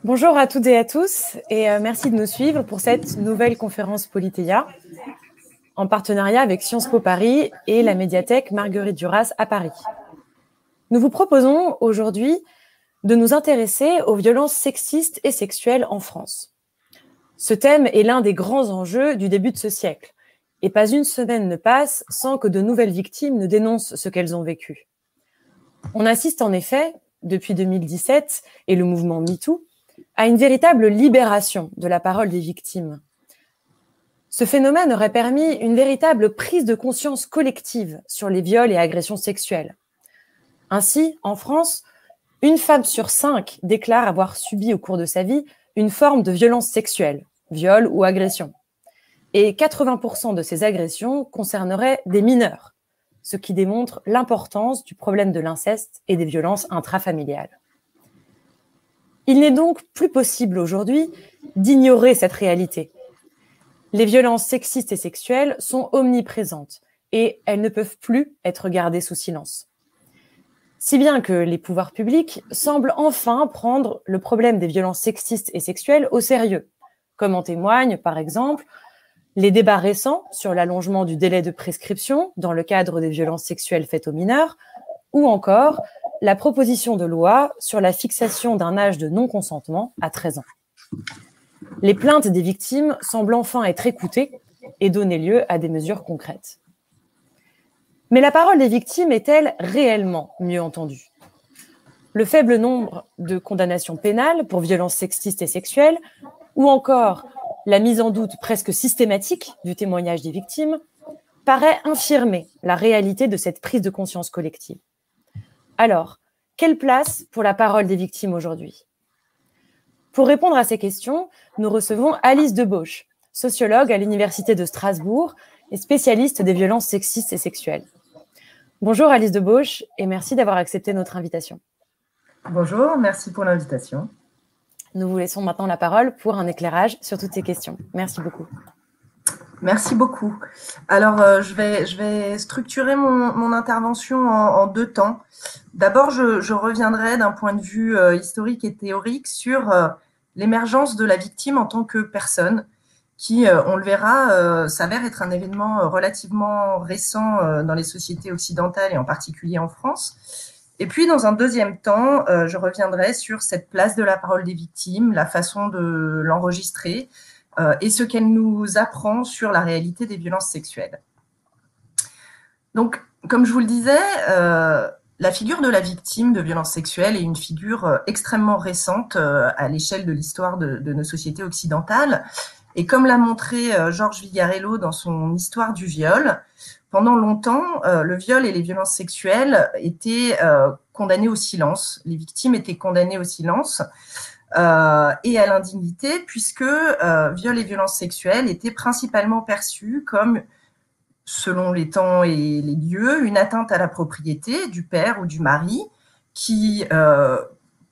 Bonjour à toutes et à tous et merci de nous suivre pour cette nouvelle conférence Politeia en partenariat avec Sciences Po Paris et la médiathèque Marguerite Duras à Paris. Nous vous proposons aujourd'hui de nous intéresser aux violences sexistes et sexuelles en France. Ce thème est l'un des grands enjeux du début de ce siècle et pas une semaine ne passe sans que de nouvelles victimes ne dénoncent ce qu'elles ont vécu. On assiste en effet, depuis 2017 et le mouvement MeToo, à une véritable libération de la parole des victimes. Ce phénomène aurait permis une véritable prise de conscience collective sur les viols et agressions sexuelles. Ainsi, en France, une femme sur 5 déclare avoir subi au cours de sa vie une forme de violence sexuelle, viol ou agression. Et 80% de ces agressions concerneraient des mineurs, ce qui démontre l'importance du problème de l'inceste et des violences intrafamiliales. Il n'est donc plus possible aujourd'hui d'ignorer cette réalité. Les violences sexistes et sexuelles sont omniprésentes et elles ne peuvent plus être gardées sous silence. Si bien que les pouvoirs publics semblent enfin prendre le problème des violences sexistes et sexuelles au sérieux, comme en témoignent, par exemple, les débats récents sur l'allongement du délai de prescription dans le cadre des violences sexuelles faites aux mineurs, ou encore la proposition de loi sur la fixation d'un âge de non-consentement à 13 ans. Les plaintes des victimes semblent enfin être écoutées et donner lieu à des mesures concrètes. Mais la parole des victimes est-elle réellement mieux entendue ? Le faible nombre de condamnations pénales pour violences sexistes et sexuelles, ou encore la mise en doute presque systématique du témoignage des victimes, paraît infirmer la réalité de cette prise de conscience collective. Alors, quelle place pour la parole des victimes aujourd'hui ? Pour répondre à ces questions, nous recevons Alice Debauche, sociologue à l'Université de Strasbourg et spécialiste des violences sexistes et sexuelles. Bonjour Alice Debauche et merci d'avoir accepté notre invitation. Bonjour, merci pour l'invitation. Nous vous laissons maintenant la parole pour un éclairage sur toutes ces questions. Merci beaucoup. Merci beaucoup. Alors, je vais structurer mon intervention en deux temps. D'abord, je reviendrai d'un point de vue historique et théorique sur l'émergence de la victime en tant que personne, qui, on le verra, s'avère être un événement relativement récent dans les sociétés occidentales et en particulier en France. Et puis, dans un deuxième temps, je reviendrai sur cette place de la parole des victimes, la façon de l'enregistrer, et ce qu'elle nous apprend sur la réalité des violences sexuelles. Donc, comme je vous le disais, la figure de la victime de violences sexuelles est une figure extrêmement récente à l'échelle de l'histoire de nos sociétés occidentales. Et comme l'a montré Georges Vigarello dans son Histoire du viol, pendant longtemps, le viol et les violences sexuelles étaient condamnés au silence. Les victimes étaient condamnées au silence. Et à l'indignité, puisque viol et violences sexuelles étaient principalement perçus comme, selon les temps et les lieux, une atteinte à la propriété du père ou du mari qui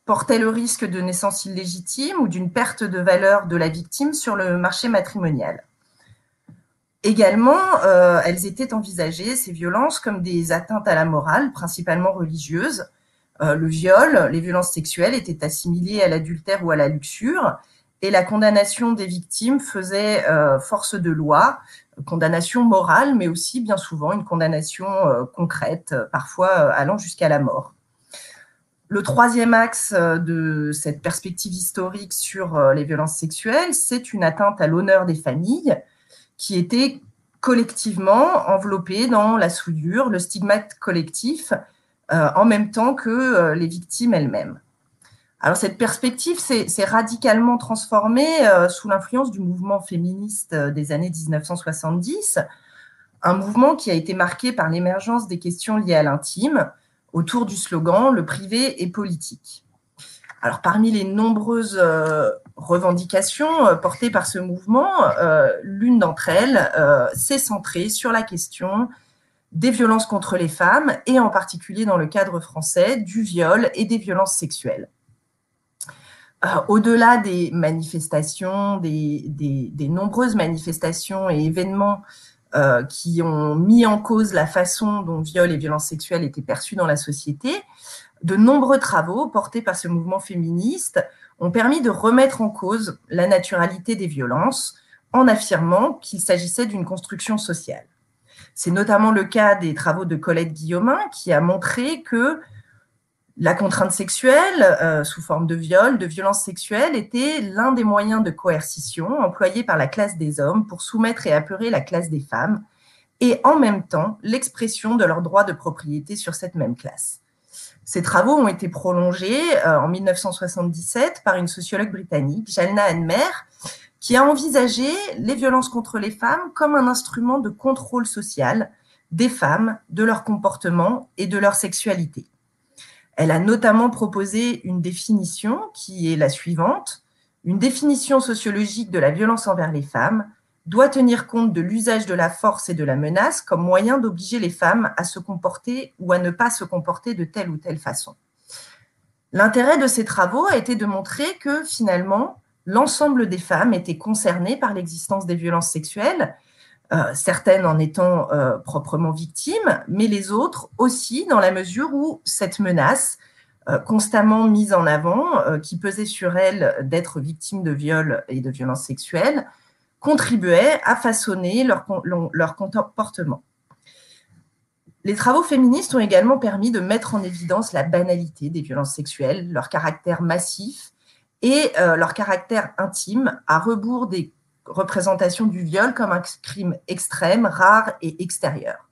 portait le risque de naissance illégitime ou d'une perte de valeur de la victime sur le marché matrimonial. Également, elles étaient envisagées, ces violences, comme des atteintes à la morale, principalement religieuses. Le viol, les violences sexuelles étaient assimilées à l'adultère ou à la luxure, et la condamnation des victimes faisait force de loi, condamnation morale, mais aussi bien souvent une condamnation concrète, parfois allant jusqu'à la mort. Le troisième axe de cette perspective historique sur les violences sexuelles, c'est une atteinte à l'honneur des familles, qui était collectivement enveloppée dans la souillure, le stigmate collectif, en même temps que les victimes elles-mêmes. Alors cette perspective s'est radicalement transformée sous l'influence du mouvement féministe des années 1970, un mouvement qui a été marqué par l'émergence des questions liées à l'intime, autour du slogan « Le privé est politique ». Alors parmi les nombreuses revendications portées par ce mouvement, l'une d'entre elles s'est centrée sur la question des violences contre les femmes, et en particulier dans le cadre français, du viol et des violences sexuelles. Au-delà des manifestations, des nombreuses manifestations et événements qui ont mis en cause la façon dont viol et violences sexuelles étaient perçus dans la société, de nombreux travaux portés par ce mouvement féministe ont permis de remettre en cause la naturalité des violences en affirmant qu'il s'agissait d'une construction sociale. C'est notamment le cas des travaux de Colette Guillaumin qui a montré que la contrainte sexuelle, sous forme de viol, de violence sexuelle, était l'un des moyens de coercition employés par la classe des hommes pour soumettre et apeurer la classe des femmes, et en même temps l'expression de leur droit de propriété sur cette même classe. Ces travaux ont été prolongés en 1977 par une sociologue britannique, Jalna Anmer, qui a envisagé les violences contre les femmes comme un instrument de contrôle social des femmes, de leur comportement et de leur sexualité. Elle a notamment proposé une définition qui est la suivante. Une définition sociologique de la violence envers les femmes doit tenir compte de l'usage de la force et de la menace comme moyen d'obliger les femmes à se comporter ou à ne pas se comporter de telle ou telle façon. L'intérêt de ces travaux a été de montrer que finalement, l'ensemble des femmes étaient concernées par l'existence des violences sexuelles, certaines en étant proprement victimes, mais les autres aussi dans la mesure où cette menace constamment mise en avant, qui pesait sur elles d'être victimes de viols et de violences sexuelles, contribuait à façonner leur comportement. Les travaux féministes ont également permis de mettre en évidence la banalité des violences sexuelles, leur caractère massif et leur caractère intime, à rebours des représentations du viol comme un crime extrême, rare et extérieur.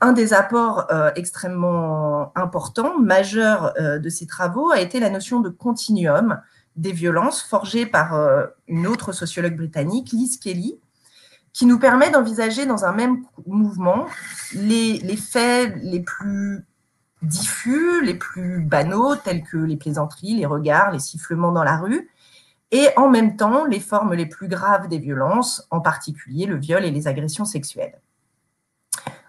Un des apports extrêmement importants, majeurs de ces travaux a été la notion de continuum des violences forgée par une autre sociologue britannique, Liz Kelly, qui nous permet d'envisager dans un même mouvement les faits les plus diffus, les plus banaux, tels que les plaisanteries, les regards, les sifflements dans la rue, et en même temps les formes les plus graves des violences, en particulier le viol et les agressions sexuelles.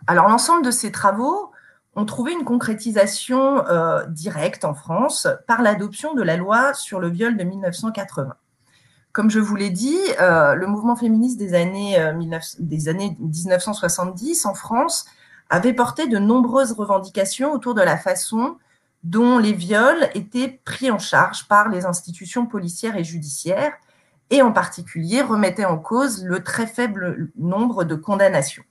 Alors l'ensemble de ces travaux ont trouvé une concrétisation directe en France par l'adoption de la loi sur le viol de 1980. Comme je vous l'ai dit, le mouvement féministe des années 1970 en France avait porté de nombreuses revendications autour de la façon dont les viols étaient pris en charge par les institutions policières et judiciaires, et en particulier remettait en cause le très faible nombre de condamnations.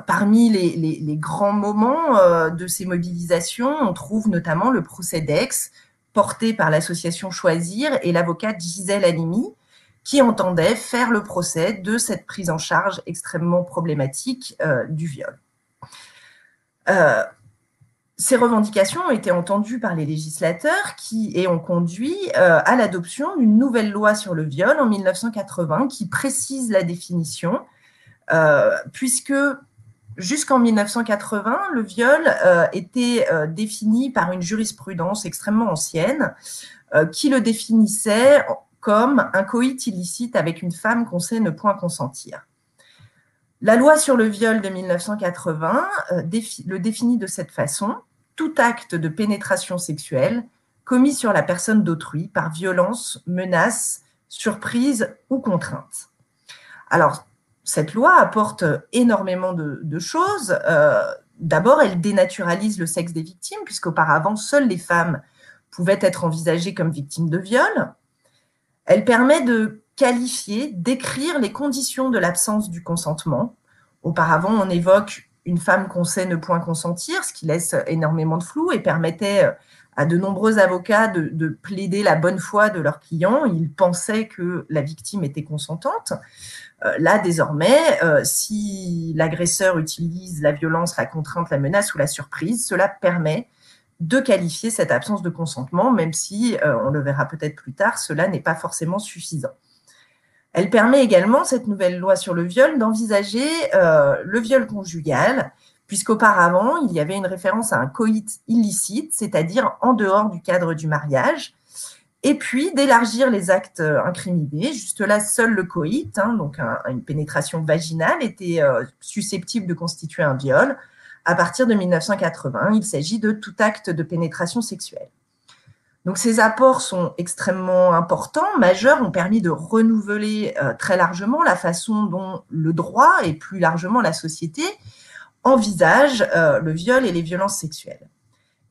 Parmi les grands moments de ces mobilisations, on trouve notamment le procès d'Aix, porté par l'association Choisir et l'avocate Gisèle Halimi, qui entendait faire le procès de cette prise en charge extrêmement problématique du viol. Ces revendications ont été entendues par les législateurs et ont conduit à l'adoption d'une nouvelle loi sur le viol en 1980 qui précise la définition, puisque jusqu'en 1980, le viol était défini par une jurisprudence extrêmement ancienne qui le définissait comme un coït illicite avec une femme qu'on sait ne point consentir. La loi sur le viol de 1980 le définit de cette façon: tout acte de pénétration sexuelle commis sur la personne d'autrui par violence, menace, surprise ou contrainte. Alors, cette loi apporte énormément de choses. D'abord, elle dénaturalise le sexe des victimes, puisqu'auparavant, seules les femmes pouvaient être envisagées comme victimes de viol. Elle permet de qualifier, d'écrire les conditions de l'absence du consentement. Auparavant, on évoque une femme qu'on sait ne point consentir, ce qui laisse énormément de flou et permettait à de nombreux avocats de plaider la bonne foi de leurs clients. Ils pensaient que la victime était consentante. Là, désormais, si l'agresseur utilise la violence, la contrainte, la menace ou la surprise, cela permet de qualifier cette absence de consentement, même si, on le verra peut-être plus tard, cela n'est pas forcément suffisant. Elle permet également, cette nouvelle loi sur le viol, d'envisager le viol conjugal, puisqu'auparavant, il y avait une référence à un coït illicite, c'est-à-dire en dehors du cadre du mariage, et puis d'élargir les actes incriminés. Juste là, seul le coït, donc une pénétration vaginale, était susceptible de constituer un viol. À partir de 1980, il s'agit de tout acte de pénétration sexuelle. Donc ces apports sont extrêmement importants, majeurs, ont permis de renouveler très largement la façon dont le droit et plus largement la société envisage le viol et les violences sexuelles.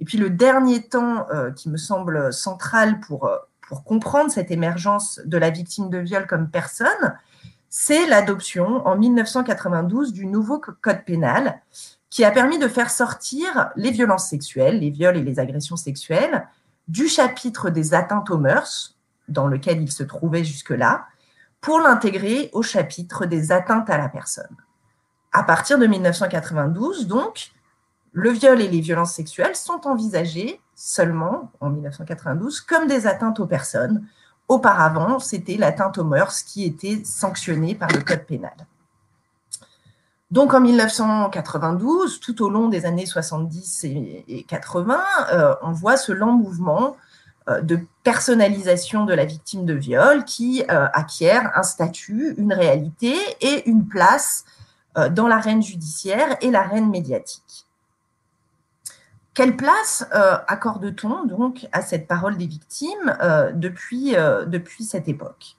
Et puis le dernier temps qui me semble central pour pour comprendre cette émergence de la victime de viol comme personne, c'est l'adoption en 1992 du nouveau code pénal qui a permis de faire sortir les violences sexuelles, les viols et les agressions sexuelles, du chapitre des atteintes aux mœurs, dans lequel il se trouvait jusque-là, pour l'intégrer au chapitre des atteintes à la personne. À partir de 1992, donc, le viol et les violences sexuelles sont envisagés seulement, en 1992, comme des atteintes aux personnes. Auparavant, c'était l'atteinte aux mœurs qui était sanctionnée par le code pénal. Donc, en 1992, tout au long des années 70 et 80, on voit ce lent mouvement de personnalisation de la victime de viol qui acquiert un statut, une réalité et une place dans l'arène judiciaire et l'arène médiatique. Quelle place accorde-t-on donc à cette parole des victimes depuis cette époque?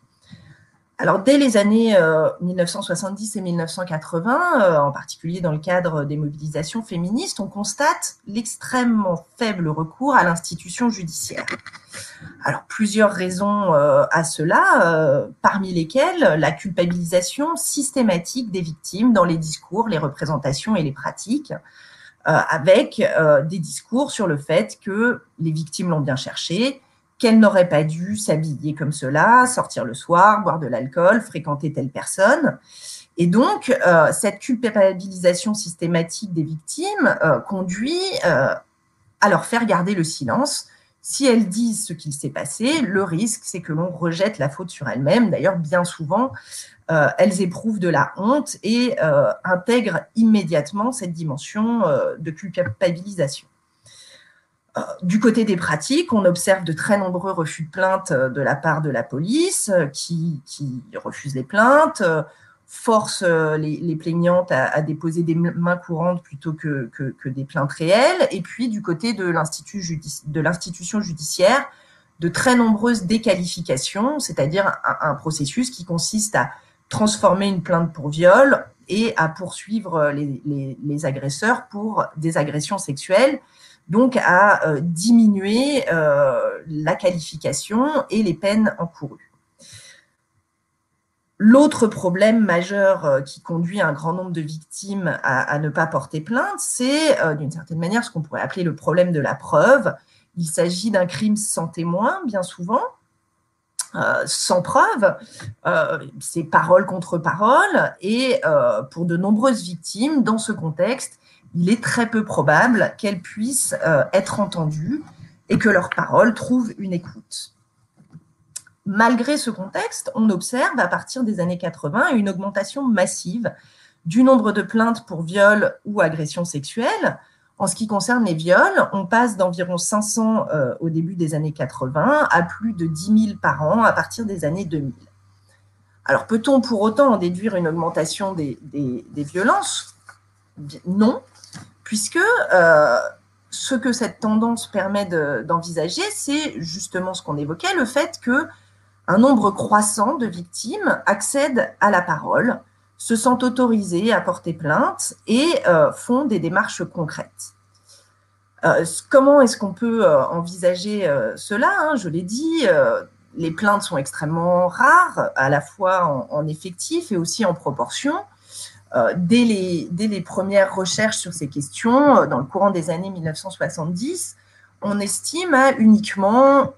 Alors, dès les années 1970 et 1980, en particulier dans le cadre des mobilisations féministes, on constate l'extrêmement faible recours à l'institution judiciaire. Alors, plusieurs raisons à cela, parmi lesquelles la culpabilisation systématique des victimes dans les discours, les représentations et les pratiques, avec des discours sur le fait que les victimes l'ont bien cherché, qu'elles n'auraient pas dû s'habiller comme cela, sortir le soir, boire de l'alcool, fréquenter telle personne. Et donc, cette culpabilisation systématique des victimes conduit à leur faire garder le silence. Si elles disent ce qu'il s'est passé, le risque, c'est que l'on rejette la faute sur elles-mêmes. D'ailleurs, bien souvent, elles éprouvent de la honte et intègrent immédiatement cette dimension de culpabilisation. Du côté des pratiques, on observe de très nombreux refus de plainte de la part de la police qui refuse les plaintes, force les plaignantes à déposer des mains courantes plutôt que des plaintes réelles. Et puis, du côté de l'institution judiciaire, de très nombreuses déqualifications, c'est-à-dire un processus qui consiste à transformer une plainte pour viol et à poursuivre les agresseurs pour des agressions sexuelles, donc à diminuer la qualification et les peines encourues. L'autre problème majeur qui conduit un grand nombre de victimes à ne pas porter plainte, c'est d'une certaine manière ce qu'on pourrait appeler le problème de la preuve. Il s'agit d'un crime sans témoin, bien souvent, sans preuve, c'est parole contre parole, et pour de nombreuses victimes, dans ce contexte, il est très peu probable qu'elles puissent être entendues et que leurs paroles trouvent une écoute. Malgré ce contexte, on observe à partir des années 80 une augmentation massive du nombre de plaintes pour viol ou agression sexuelle. En ce qui concerne les viols, on passe d'environ 500 au début des années 80 à plus de 10 000 par an à partir des années 2000. Alors, peut-on pour autant en déduire une augmentation des violences? Non, puisque ce que cette tendance permet d'envisager, c'est justement ce qu'on évoquait, le fait qu'un nombre croissant de victimes accèdent à la parole, se sentent autorisées à porter plainte et font des démarches concrètes. Comment est-ce qu'on peut envisager cela? Je l'ai dit, les plaintes sont extrêmement rares, à la fois en effectif et aussi en proportion. Dès les premières recherches sur ces questions, dans le courant des années 1970, on estime à uniquement,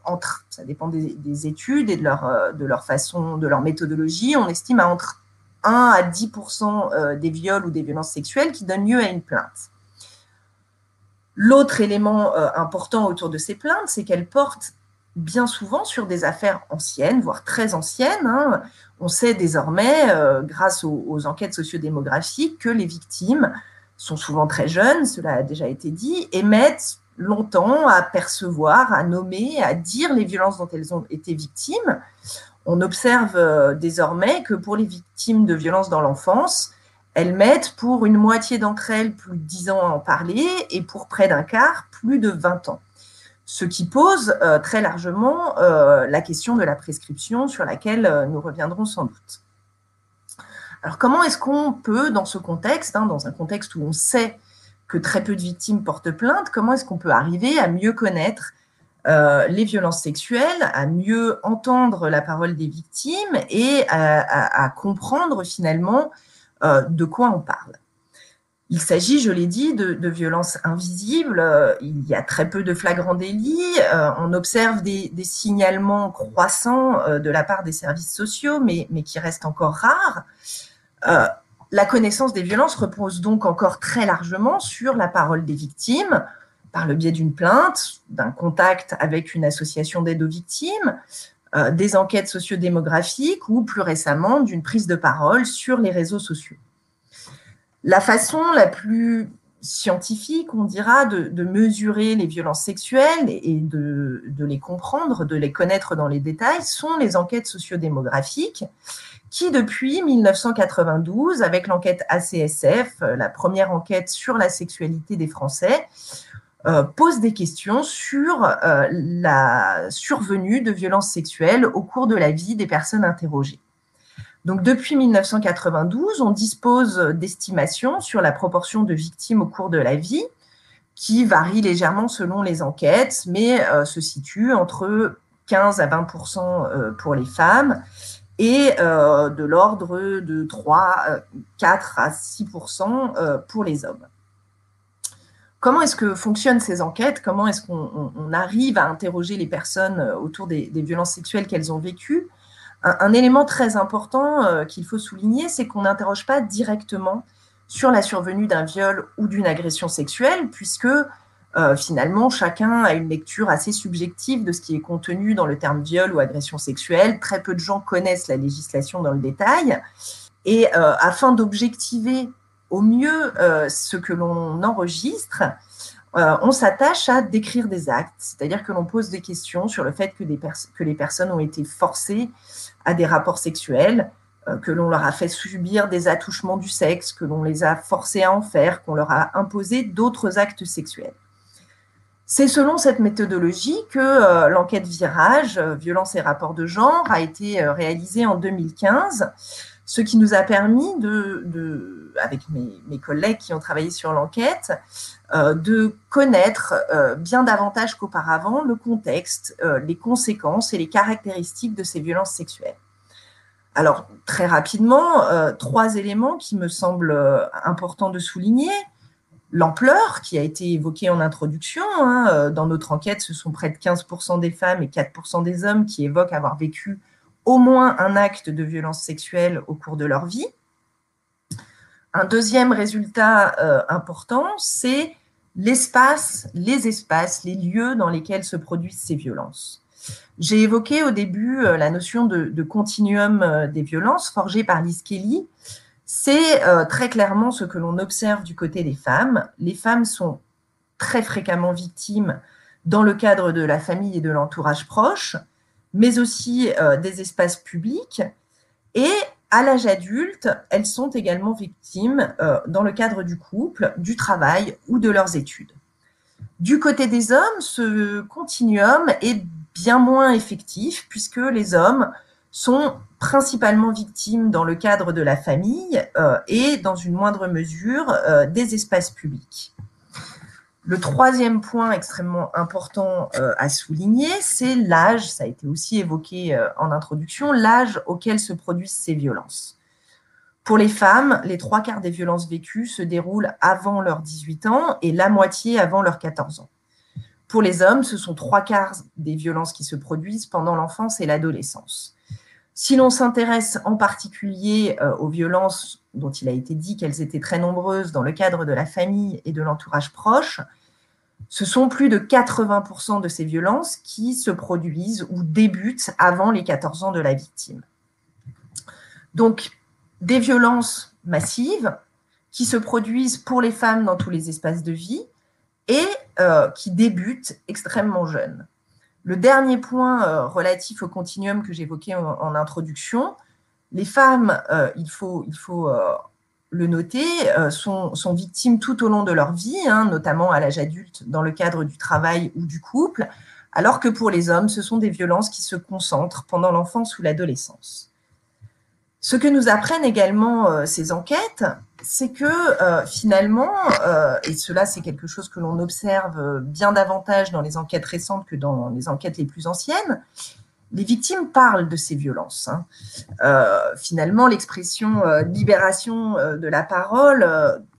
ça dépend des études et de leur façon, de leur méthodologie, on estime à entre 1 à 10% des viols ou des violences sexuelles qui donnent lieu à une plainte. L'autre élément important autour de ces plaintes, c'est qu'elles portent bien souvent sur des affaires anciennes, voire très anciennes. On sait désormais, grâce aux enquêtes sociodémographiques, que les victimes sont souvent très jeunes, cela a déjà été dit, et mettent longtemps à percevoir, à nommer, à dire les violences dont elles ont été victimes. On observe désormais que pour les victimes de violences dans l'enfance, elles mettent pour une moitié d'entre elles plus de 10 ans à en parler et pour près d'un quart plus de 20 ans. Ce qui pose très largement la question de la prescription sur laquelle nous reviendrons sans doute. Alors comment est-ce qu'on peut, dans ce contexte, dans un contexte où on sait que très peu de victimes portent plainte, comment est-ce qu'on peut arriver à mieux connaître les violences sexuelles, à mieux entendre la parole des victimes et à comprendre finalement de quoi on parle. Il s'agit, je l'ai dit, de violences invisibles. Il y a très peu de flagrants délits. On observe des signalements croissants de la part des services sociaux, mais qui restent encore rares. La connaissance des violences repose donc encore très largement sur la parole des victimes, par le biais d'une plainte, d'un contact avec une association d'aide aux victimes, des enquêtes sociodémographiques ou plus récemment d'une prise de parole sur les réseaux sociaux. La façon la plus scientifique, on dira, de mesurer les violences sexuelles et de les comprendre, de les connaître dans les détails, sont les enquêtes sociodémographiques qui, depuis 1992, avec l'enquête ACSF, la première enquête sur la sexualité des Français, pose des questions sur la survenue de violences sexuelles au cours de la vie des personnes interrogées. Donc, depuis 1992, on dispose d'estimations sur la proportion de victimes au cours de la vie, qui varient légèrement selon les enquêtes, mais se situent entre 15 à 20% pour les femmes et de l'ordre de 4 à 6% pour les hommes. Comment est-ce que fonctionnent ces enquêtes? Comment est-ce qu'on arrive à interroger les personnes autour des violences sexuelles qu'elles ont vécues? Un élément très important qu'il faut souligner, c'est qu'on n'interroge pas directement sur la survenue d'un viol ou d'une agression sexuelle, puisque finalement, chacun a une lecture assez subjective de ce qui est contenu dans le terme viol ou agression sexuelle. Très peu de gens connaissent la législation dans le détail. Et afin d'objectiver au mieux ce que l'on enregistre, on s'attache à décrire des actes, c'est-à-dire que l'on pose des questions sur le fait que les personnes ont été forcées à des rapports sexuels, que l'on leur a fait subir des attouchements du sexe, que l'on les a forcés à en faire, qu'on leur a imposé d'autres actes sexuels. C'est selon cette méthodologie que l'enquête Virage, violence et rapports de genre, a été réalisée en 2015, ce qui nous a permis, avec mes collègues qui ont travaillé sur l'enquête, de connaître bien davantage qu'auparavant le contexte, les conséquences et les caractéristiques de ces violences sexuelles. Alors, très rapidement, 3 éléments qui me semblent importants de souligner. L'ampleur qui a été évoquée en introduction. Dans notre enquête, ce sont près de 15% des femmes et 4% des hommes qui évoquent avoir vécu au moins un acte de violence sexuelle au cours de leur vie. Un deuxième résultat important, c'est l'espace, les espaces, les lieux dans lesquels se produisent ces violences. J'ai évoqué au début la notion de continuum des violences forgée par Liz Kelly. C'est très clairement ce que l'on observe du côté des femmes. Les femmes sont très fréquemment victimes dans le cadre de la famille et de l'entourage proche, mais aussi des espaces publics. Et à l'âge adulte, elles sont également victimes dans le cadre du couple, du travail ou de leurs études. Du côté des hommes, ce continuum est bien moins effectif puisque les hommes sont principalement victimes dans le cadre de la famille et dans une moindre mesure des espaces publics. Le troisième point extrêmement important à souligner, c'est l'âge, ça a été aussi évoqué en introduction, l'âge auquel se produisent ces violences. Pour les femmes, les 3/4 des violences vécues se déroulent avant leurs 18 ans et la moitié avant leurs 14 ans. Pour les hommes, ce sont 3/4 des violences qui se produisent pendant l'enfance et l'adolescence. Si l'on s'intéresse en particulier aux violences dont il a été dit qu'elles étaient très nombreuses dans le cadre de la famille et de l'entourage proche, ce sont plus de 80% de ces violences qui se produisent ou débutent avant les 14 ans de la victime. Donc, des violences massives qui se produisent pour les femmes dans tous les espaces de vie et qui débutent extrêmement jeunes. Le dernier point relatif au continuum que j'évoquais en introduction, les femmes, il faut le noter, sont victimes tout au long de leur vie, notamment à l'âge adulte dans le cadre du travail ou du couple, alors que pour les hommes, ce sont des violences qui se concentrent pendant l'enfance ou l'adolescence. Ce que nous apprennent également ces enquêtes, c'est que finalement, et cela c'est quelque chose que l'on observe bien davantage dans les enquêtes récentes que dans les enquêtes les plus anciennes, les victimes parlent de ces violences. Finalement, l'expression libération de la parole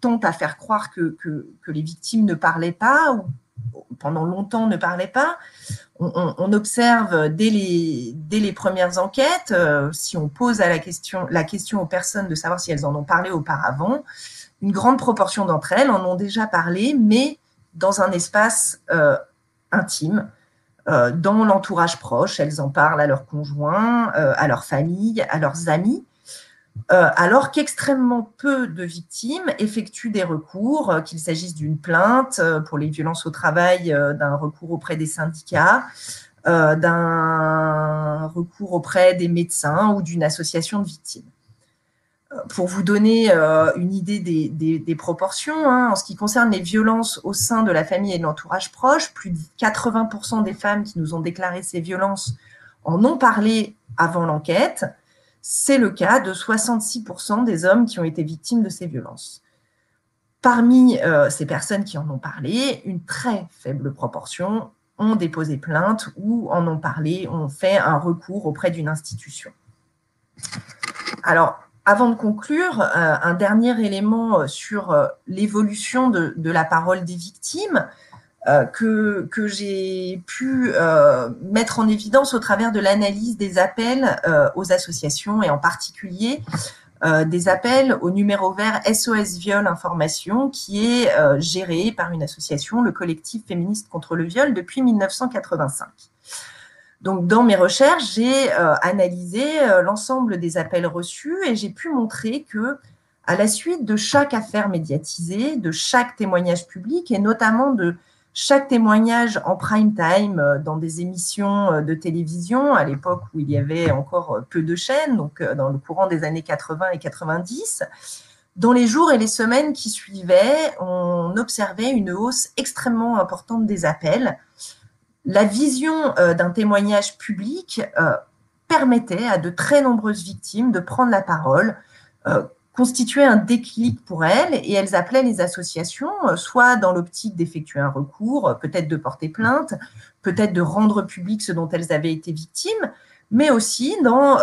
tente à faire croire que les victimes ne parlaient pas ou pendant longtemps ne parlaient pas. On observe dès les premières enquêtes, si on pose la question aux personnes de savoir si elles en ont parlé auparavant, une grande proportion d'entre elles en ont déjà parlé, mais dans un espace intime, dans l'entourage proche. Elles en parlent à leurs conjoints, à leur famille, à leurs amis, alors qu'extrêmement peu de victimes effectuent des recours, qu'il s'agisse d'une plainte pour les violences au travail, d'un recours auprès des syndicats, d'un recours auprès des médecins ou d'une association de victimes. Pour vous donner une idée des proportions, en ce qui concerne les violences au sein de la famille et de l'entourage proche, plus de 80% des femmes qui nous ont déclaré ces violences en ont parlé avant l'enquête. C'est le cas de 66% des hommes qui ont été victimes de ces violences. Parmi ces personnes qui en ont parlé, une très faible proportion ont déposé plainte ou en ont parlé, ont fait un recours auprès d'une institution. Alors, avant de conclure, un dernier élément sur l'évolution de la parole des victimes que j'ai pu mettre en évidence au travers de l'analyse des appels aux associations et en particulier des appels au numéro vert SOS Viol Information qui est géré par une association, le collectif féministe contre le viol, depuis 1985. Donc, dans mes recherches, j'ai analysé l'ensemble des appels reçus et j'ai pu montrer que, à la suite de chaque affaire médiatisée, de chaque témoignage public et notamment de chaque témoignage en prime time dans des émissions de télévision, à l'époque où il y avait encore peu de chaînes, donc dans le courant des années 80 et 90, dans les jours et les semaines qui suivaient, on observait une hausse extrêmement importante des appels. La vision d'un témoignage public permettait à de très nombreuses victimes de prendre la parole, constituait un déclic pour elles et elles appelaient les associations, soit dans l'optique d'effectuer un recours, peut-être de porter plainte, peut-être de rendre public ce dont elles avaient été victimes, mais aussi dans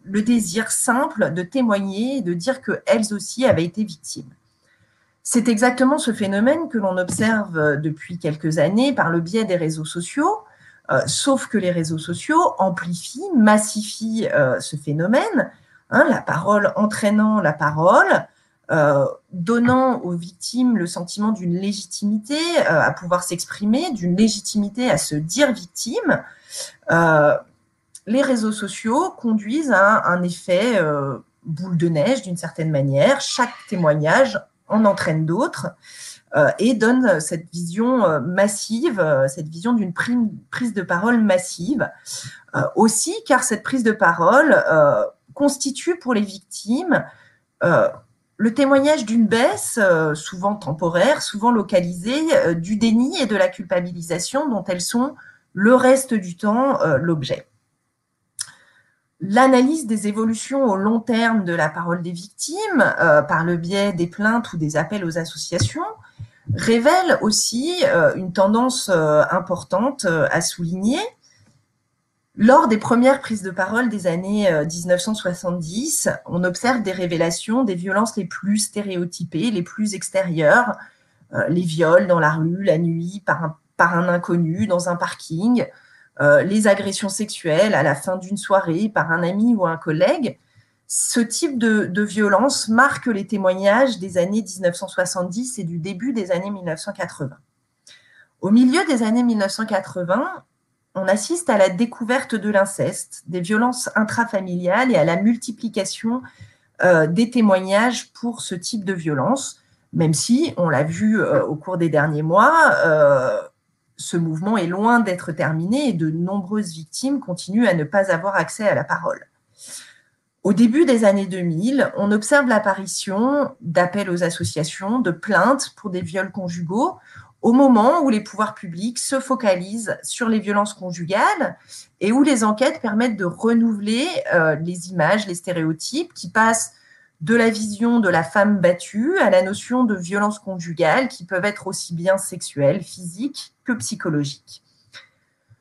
le désir simple de témoigner et de dire qu'elles aussi avaient été victimes. C'est exactement ce phénomène que l'on observe depuis quelques années par le biais des réseaux sociaux, sauf que les réseaux sociaux amplifient, massifient ce phénomène, la parole entraînant la parole, donnant aux victimes le sentiment d'une légitimité à pouvoir s'exprimer, d'une légitimité à se dire victime. Les réseaux sociaux conduisent à un effet boule de neige d'une certaine manière. Chaque témoignage en entraîne d'autres et donne cette vision massive, cette vision d'une prise de parole massive. Aussi, car cette prise de parole constitue pour les victimes le témoignage d'une baisse, souvent temporaire, souvent localisée, du déni et de la culpabilisation dont elles sont le reste du temps l'objet. L'analyse des évolutions au long terme de la parole des victimes, par le biais des plaintes ou des appels aux associations, révèle aussi une tendance importante à souligner. Lors des premières prises de parole des années 1970, on observe des révélations des violences les plus stéréotypées, les plus extérieures, les viols dans la rue, la nuit, par un inconnu, dans un parking, les agressions sexuelles à la fin d'une soirée par un ami ou un collègue. Ce type de violence marque les témoignages des années 1970 et du début des années 1980. Au milieu des années 1980, on assiste à la découverte de l'inceste, des violences intrafamiliales et à la multiplication des témoignages pour ce type de violence, même si, on l'a vu au cours des derniers mois, ce mouvement est loin d'être terminé et de nombreuses victimes continuent à ne pas avoir accès à la parole. Au début des années 2000, on observe l'apparition d'appels aux associations, de plaintes pour des viols conjugaux, au moment où les pouvoirs publics se focalisent sur les violences conjugales et où les enquêtes permettent de renouveler les images, les stéréotypes qui passent de la vision de la femme battue à la notion de violence conjugale qui peuvent être aussi bien sexuelles, physiques que psychologiques.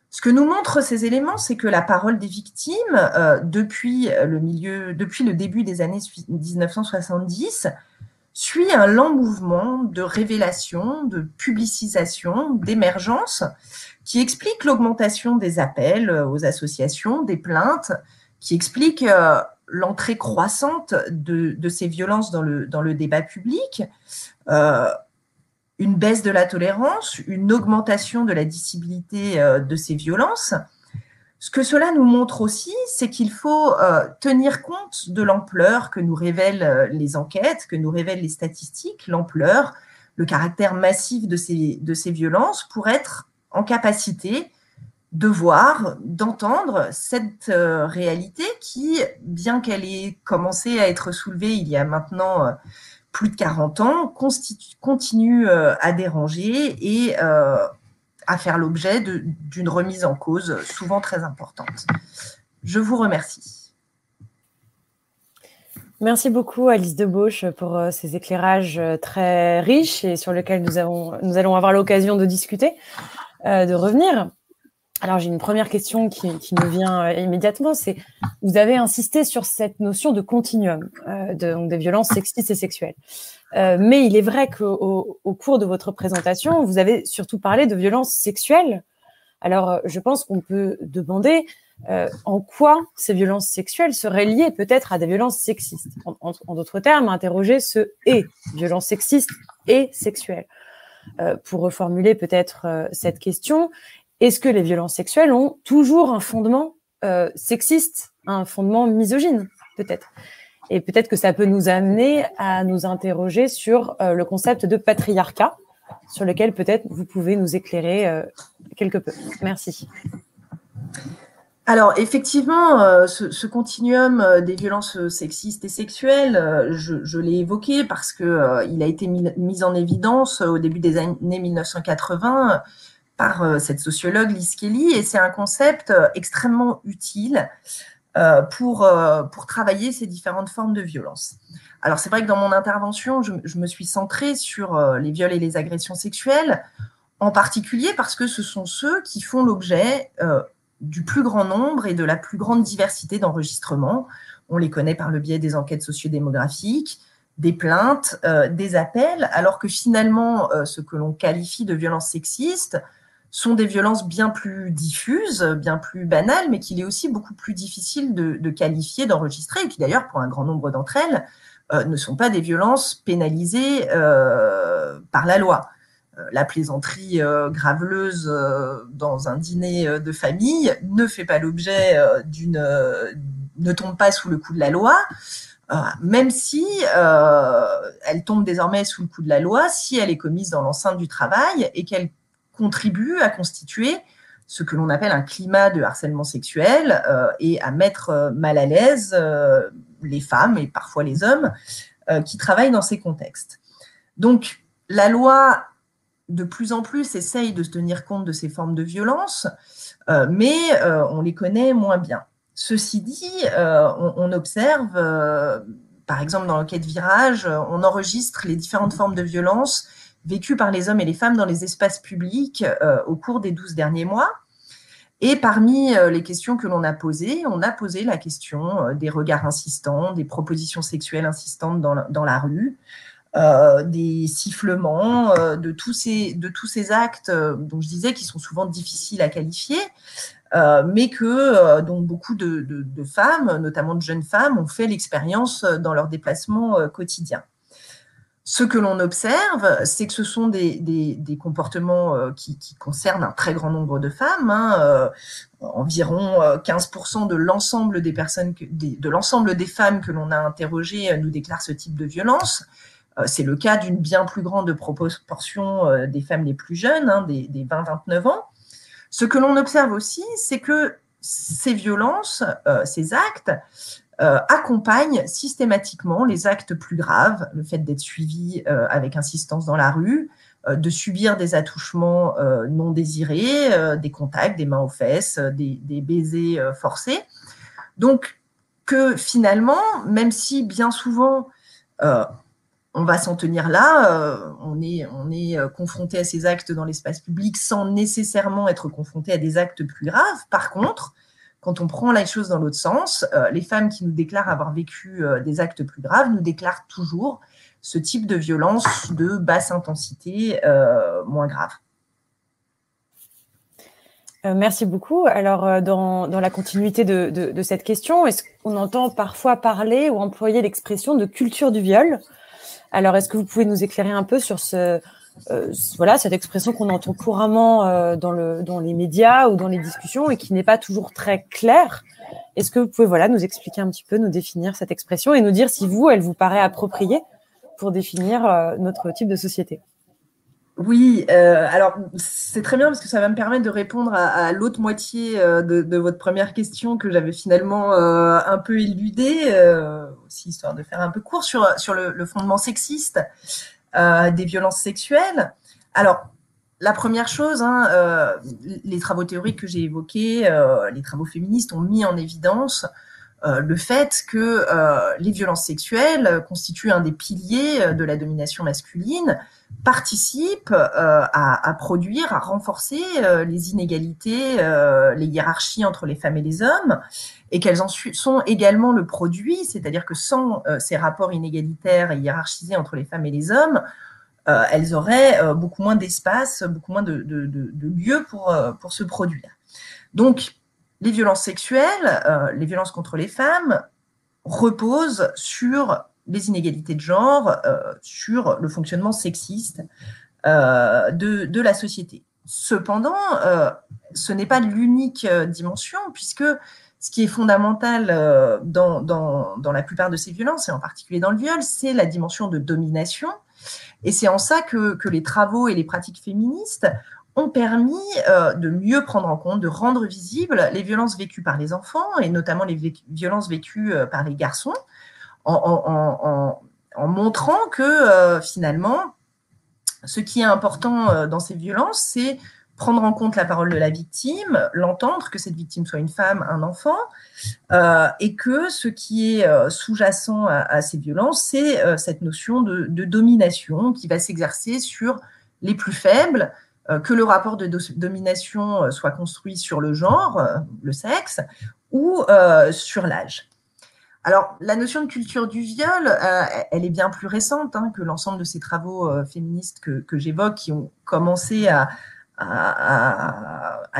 Ce que nous montrent ces éléments, c'est que la parole des victimes, depuis le début des années 1970, suit un lent mouvement de révélation, de publicisation, d'émergence, qui explique l'augmentation des appels aux associations, des plaintes, qui explique l'entrée croissante de ces violences dans le débat public, une baisse de la tolérance, une augmentation de la disciplité de ces violences. Ce que cela nous montre aussi, c'est qu'il faut tenir compte de l'ampleur que nous révèlent les enquêtes, que nous révèlent les statistiques, l'ampleur, le caractère massif de ces violences pour être en capacité de voir, d'entendre cette réalité qui, bien qu'elle ait commencé à être soulevée il y a maintenant plus de 40 ans, continue à déranger et à faire l'objet d'une remise en cause souvent très importante. Je vous remercie. Merci beaucoup Alice Debauche pour ces éclairages très riches et sur lesquels nous allons avoir l'occasion de discuter, de revenir. Alors, j'ai une première question qui me vient immédiatement, c'est vous avez insisté sur cette notion de continuum, donc des violences sexistes et sexuelles. Mais il est vrai qu'au cours de votre présentation, vous avez surtout parlé de violences sexuelles. Alors, je pense qu'on peut demander en quoi ces violences sexuelles seraient liées peut-être à des violences sexistes. En d'autres termes, interroger ce « et », violences sexistes et sexuelles. Pour reformuler peut-être cette question, est-ce que les violences sexuelles ont toujours un fondement sexiste, un fondement misogyne, peut-être? Et peut-être que ça peut nous amener à nous interroger sur le concept de patriarcat, sur lequel peut-être vous pouvez nous éclairer quelque peu. Merci. Alors, effectivement, ce continuum des violences sexistes et sexuelles, je l'ai évoqué parce qu'il a été mis en évidence au début des années 1980 par cette sociologue Liz Kelly, et c'est un concept extrêmement utile pour travailler ces différentes formes de violence. Alors, c'est vrai que dans mon intervention, je me suis centrée sur les viols et les agressions sexuelles, en particulier parce que ce sont ceux qui font l'objet du plus grand nombre et de la plus grande diversité d'enregistrements. On les connaît par le biais des enquêtes sociodémographiques, des plaintes, des appels, alors que finalement, ce que l'on qualifie de violences sexistes sont des violences bien plus diffuses, bien plus banales, mais qu'il est aussi beaucoup plus difficile de qualifier, d'enregistrer, et qui d'ailleurs, pour un grand nombre d'entre elles, ne sont pas des violences pénalisées par la loi. La plaisanterie graveleuse dans un dîner de famille ne fait pas l'objet ne tombe pas sous le coup de la loi, même si elle tombe désormais sous le coup de la loi si elle est commise dans l'enceinte du travail et qu'elle contribue à constituer ce que l'on appelle un climat de harcèlement sexuel et à mettre mal à l'aise les femmes et parfois les hommes qui travaillent dans ces contextes. Donc, la loi, de plus en plus, essaye de se tenir compte de ces formes de violence, mais on les connaît moins bien. Ceci dit, on observe, par exemple dans l'enquête Virage, on enregistre les différentes formes de violence vécues par les hommes et les femmes dans les espaces publics au cours des 12 derniers mois. Et parmi les questions que l'on a posées, on a posé la question des regards insistants, des propositions sexuelles insistantes dans la rue, des sifflements, de tous ces actes dont je disais qu'ils sont souvent difficiles à qualifier, mais que dont beaucoup de femmes, notamment de jeunes femmes, ont fait l'expérience dans leurs déplacements quotidiens. Ce que l'on observe, c'est que ce sont des comportements qui concernent un très grand nombre de femmes, environ 15% de l'ensemble des personnes, de l'ensemble des femmes que l'on a interrogées nous déclarent ce type de violence. C'est le cas d'une bien plus grande proportion des femmes les plus jeunes, des 20-29 ans. Ce que l'on observe aussi, c'est que ces violences, ces actes, accompagnent systématiquement les actes plus graves, le fait d'être suivi avec insistance dans la rue, de subir des attouchements non désirés, des contacts, des mains aux fesses, des baisers forcés. Donc, que finalement, même si bien souvent, on va s'en tenir là, on est confronté à ces actes dans l'espace public sans nécessairement être confronté à des actes plus graves. Par contre, quand on prend les choses dans l'autre sens, les femmes qui nous déclarent avoir vécu des actes plus graves nous déclarent toujours ce type de violence de basse intensité, moins grave. Merci beaucoup. Alors, dans la continuité de cette question, est-ce qu'on entend parfois parler ou employer l'expression de culture du viol? Alors, est-ce que vous pouvez nous éclairer un peu sur cette expression qu'on entend couramment dans les médias ou dans les discussions et qui n'est pas toujours très claire? Est-ce que vous pouvez nous expliquer un petit peu, nous définir cette expression et nous dire si elle vous paraît appropriée pour définir notre type de société? Oui, alors c'est très bien parce que ça va me permettre de répondre à l'autre moitié de votre première question que j'avais finalement un peu éludée, aussi histoire de faire un peu court sur le fondement sexiste des violences sexuelles. Alors, la première chose, les travaux théoriques que j'ai évoqués, les travaux féministes ont mis en évidence le fait que les violences sexuelles constituent un des piliers de la domination masculine, participent à produire, à renforcer les inégalités, les hiérarchies entre les femmes et les hommes, et qu'elles en sont également le produit, c'est-à-dire que sans ces rapports inégalitaires et hiérarchisés entre les femmes et les hommes, elles auraient beaucoup moins d'espace, beaucoup moins de lieux pour se produire. Donc, les violences sexuelles, les violences contre les femmes reposent sur les inégalités de genre, sur le fonctionnement sexiste de la société. Cependant, ce n'est pas l'unique dimension, puisque ce qui est fondamental dans la plupart de ces violences, et en particulier dans le viol, c'est la dimension de domination. Et c'est en ça que les travaux et les pratiques féministes ont permis de mieux prendre en compte, de rendre visibles les violences vécues par les enfants, et notamment les violences vécues par les garçons, en montrant que finalement, ce qui est important dans ces violences, c'est prendre en compte la parole de la victime, l'entendre, que cette victime soit une femme, un enfant, et que ce qui est sous-jacent à ces violences, c'est cette notion de domination qui va s'exercer sur les plus faibles, que le rapport de domination soit construit sur le genre, le sexe, ou sur l'âge. Alors, la notion de culture du viol, elle est bien plus récente que l'ensemble de ces travaux féministes que j'évoque, qui ont commencé à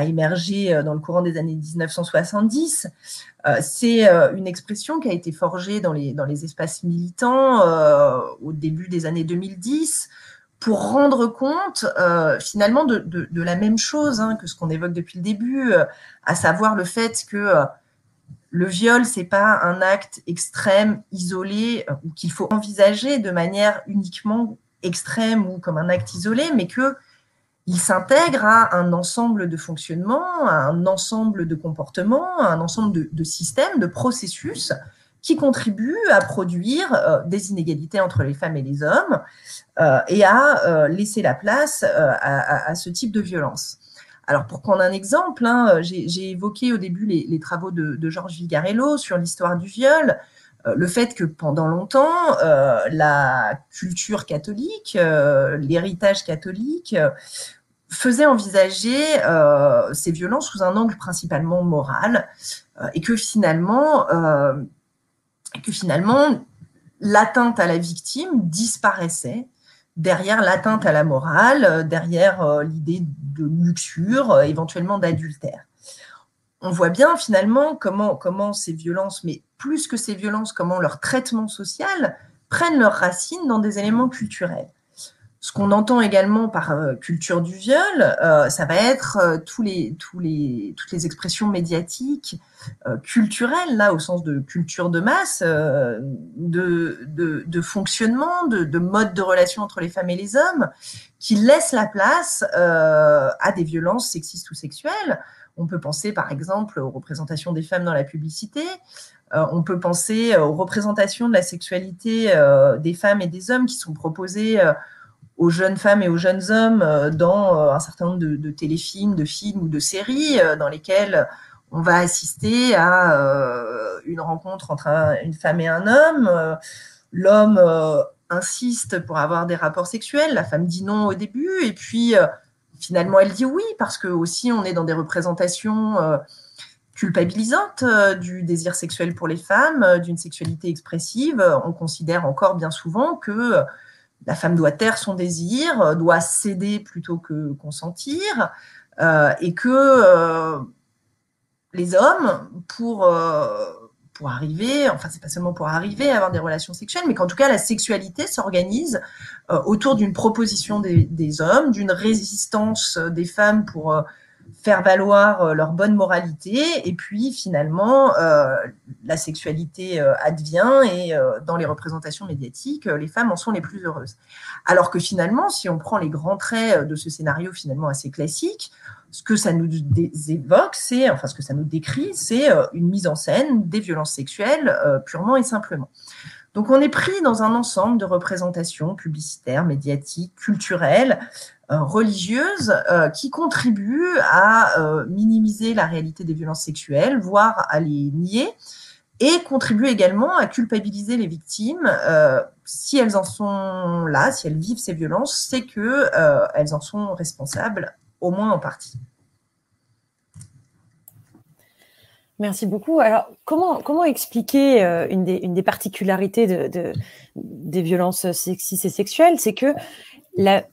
émerger dans le courant des années 1970. C'est une expression qui a été forgée dans les espaces militants au début des années 2010, pour rendre compte finalement de la même chose que ce qu'on évoque depuis le début, à savoir le fait que le viol, c'est pas un acte extrême, isolé, ou qu'il faut envisager de manière uniquement extrême ou comme un acte isolé, mais qu'il s'intègre à un ensemble de fonctionnements, à un ensemble de comportements, à un ensemble de systèmes, de processus qui contribuent à produire des inégalités entre les femmes et les hommes et à laisser la place à ce type de violence. Alors, pour prendre un exemple, j'ai évoqué au début les travaux de Georges Vigarello sur l'histoire du viol, le fait que pendant longtemps, la culture catholique, l'héritage catholique, faisait envisager ces violences sous un angle principalement moral, et que finalement l'atteinte à la victime disparaissait derrière l'atteinte à la morale, derrière l'idée de luxure, éventuellement d'adultère. On voit bien finalement comment ces violences, mais plus que ces violences, comment leur traitement social prennent leurs racines dans des éléments culturels. Ce qu'on entend également par culture du viol, ça va être toutes les expressions médiatiques, culturelles, là, au sens de culture de masse, de fonctionnement, de mode de relation entre les femmes et les hommes, qui laissent la place à des violences sexistes ou sexuelles. On peut penser, par exemple, aux représentations des femmes dans la publicité. On peut penser aux représentations de la sexualité des femmes et des hommes qui sont proposées aux jeunes femmes et aux jeunes hommes dans un certain nombre de téléfilms, de films ou de séries dans lesquels on va assister à une rencontre entre une femme et un homme. L'homme insiste pour avoir des rapports sexuels, la femme dit non au début, et puis finalement elle dit oui, parce que aussi on est dans des représentations culpabilisantes du désir sexuel pour les femmes, d'une sexualité expressive. On considère encore bien souvent que la femme doit taire son désir, doit céder plutôt que consentir, et que les hommes, pour arriver, enfin c'est pas seulement pour arriver à avoir des relations sexuelles, mais qu'en tout cas la sexualité s'organise autour d'une proposition des hommes, d'une résistance des femmes pour faire valoir leur bonne moralité, et puis finalement la sexualité advient, et dans les représentations médiatiques, les femmes en sont les plus heureuses. Alors que finalement, si on prend les grands traits de ce scénario finalement assez classique, ce que ça nous évoque, enfin ce que ça nous décrit, c'est une mise en scène des violences sexuelles purement et simplement. Donc on est pris dans un ensemble de représentations publicitaires, médiatiques, culturelles, religieuses, qui contribuent à minimiser la réalité des violences sexuelles, voire à les nier, et contribuent également à culpabiliser les victimes. Si elles en sont là, si elles vivent ces violences, c'est qu'elles en sont responsables, au moins en partie. Merci beaucoup. Alors, comment expliquer une des particularités des violences sexistes et sexuelles, c'est que la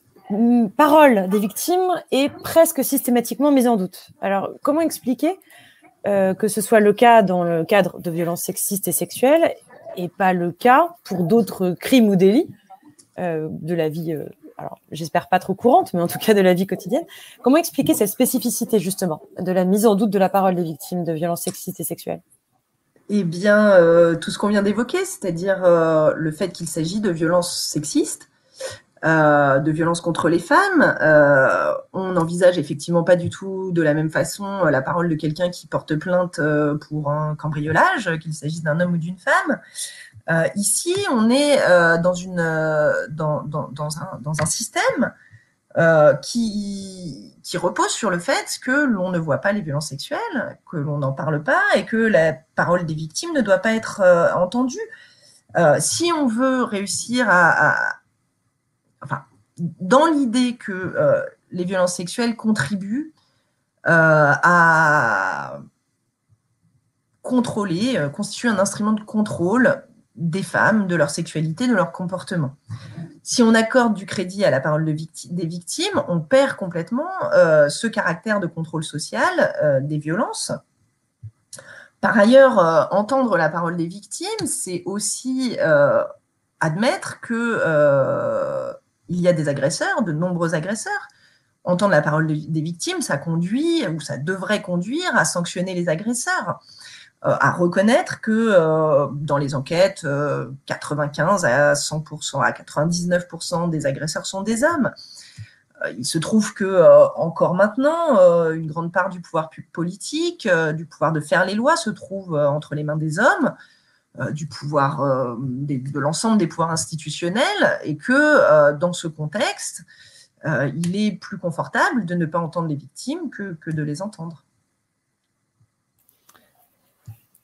parole des victimes est presque systématiquement mise en doute. Alors, comment expliquer que ce soit le cas dans le cadre de violences sexistes et sexuelles et pas le cas pour d'autres crimes ou délits de la vie, alors j'espère pas trop courante, mais en tout cas de la vie quotidienne. Comment expliquer cette spécificité justement de la mise en doute de la parole des victimes de violences sexistes et sexuelles? Eh bien, tout ce qu'on vient d'évoquer, c'est-à-dire le fait qu'il s'agit de violences sexistes, de violences contre les femmes. On n'envisage effectivement pas du tout de la même façon la parole de quelqu'un qui porte plainte pour un cambriolage, qu'il s'agisse d'un homme ou d'une femme. Ici, on est dans un système qui repose sur le fait que l'on ne voit pas les violences sexuelles, que l'on n'en parle pas, et que la parole des victimes ne doit pas être entendue. Si on veut réussir enfin, dans l'idée que les violences sexuelles contribuent à contrôler, constituent un instrument de contrôle des femmes, de leur sexualité, de leur comportement. Si on accorde du crédit à la parole des victimes, on perd complètement ce caractère de contrôle social des violences. Par ailleurs, entendre la parole des victimes, c'est aussi admettre que il y a des agresseurs, de nombreux agresseurs. Entendre la parole des victimes, ça conduit, ou ça devrait conduire à sanctionner les agresseurs, à reconnaître que dans les enquêtes, 95 à 100%, à 99% des agresseurs sont des hommes. Il se trouve que encore maintenant, une grande part du pouvoir politique, du pouvoir de faire les lois, se trouve entre les mains des hommes, du pouvoir de l'ensemble des pouvoirs institutionnels, et que dans ce contexte, il est plus confortable de ne pas entendre les victimes que de les entendre.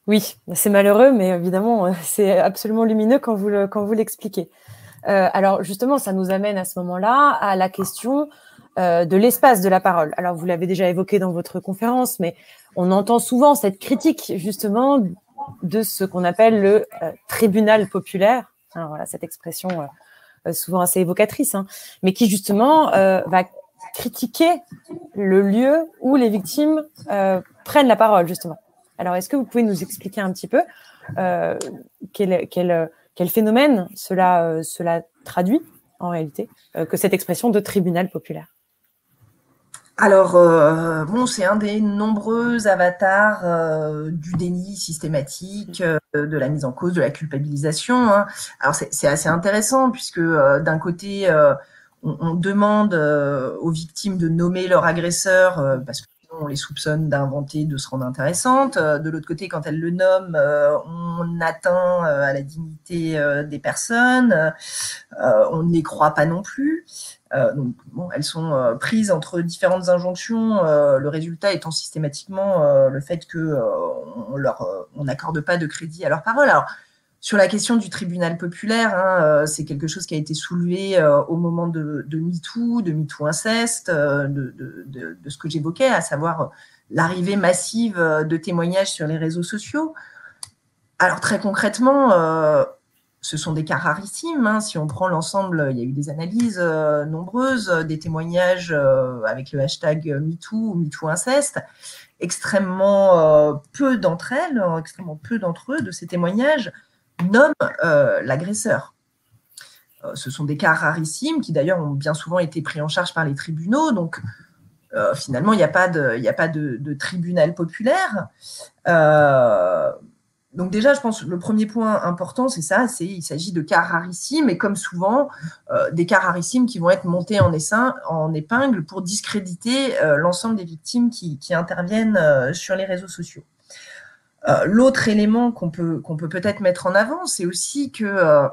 Oui, c'est malheureux, mais évidemment, c'est absolument lumineux quand vous l'expliquez. Alors justement, ça nous amène à ce moment-là à la question de l'espace de la parole. Alors vous l'avez déjà évoqué dans votre conférence, mais on entend souvent cette critique justement de ce qu'on appelle le tribunal populaire. Alors, voilà, cette expression souvent assez évocatrice, hein, mais qui justement va critiquer le lieu où les victimes prennent la parole, justement. Alors, est-ce que vous pouvez nous expliquer un petit peu quel phénomène cela traduit, en réalité, que cette expression de tribunal populaire? Alors, bon, c'est un des nombreux avatars du déni systématique, de la mise en cause, de la culpabilisation, hein. Alors, c'est assez intéressant puisque d'un côté, on demande aux victimes de nommer leur agresseur parce que on les soupçonne d'inventer, de se rendre intéressantes. De l'autre côté, quand elles le nomment, on atteint à la dignité des personnes. On ne les croit pas non plus. Donc, bon, elles sont prises entre différentes injonctions, le résultat étant systématiquement le fait qu'on n'accorde pas de crédit à leurs paroles. Alors, sur la question du tribunal populaire, c'est quelque chose qui a été soulevé au moment de MeToo inceste, de ce que j'évoquais, à savoir l'arrivée massive de témoignages sur les réseaux sociaux. Alors très concrètement, ce sont des cas rarissimes. Si on prend l'ensemble, il y a eu des analyses nombreuses, des témoignages avec le hashtag MeToo ou MeToo inceste. Extrêmement peu d'entre elles, extrêmement peu d'entre eux, de ces témoignages, nomment l'agresseur. Ce sont des cas rarissimes qui d'ailleurs ont bien souvent été pris en charge par les tribunaux. Donc finalement, il n'y a pas de tribunal populaire. Donc déjà, je pense que le premier point important, c'est ça, il s'agit de cas rarissimes, et comme souvent, des cas rarissimes qui vont être montés en épingle pour discréditer l'ensemble des victimes qui interviennent sur les réseaux sociaux. L'autre élément qu'on peut peut-être mettre en avant, c'est aussi que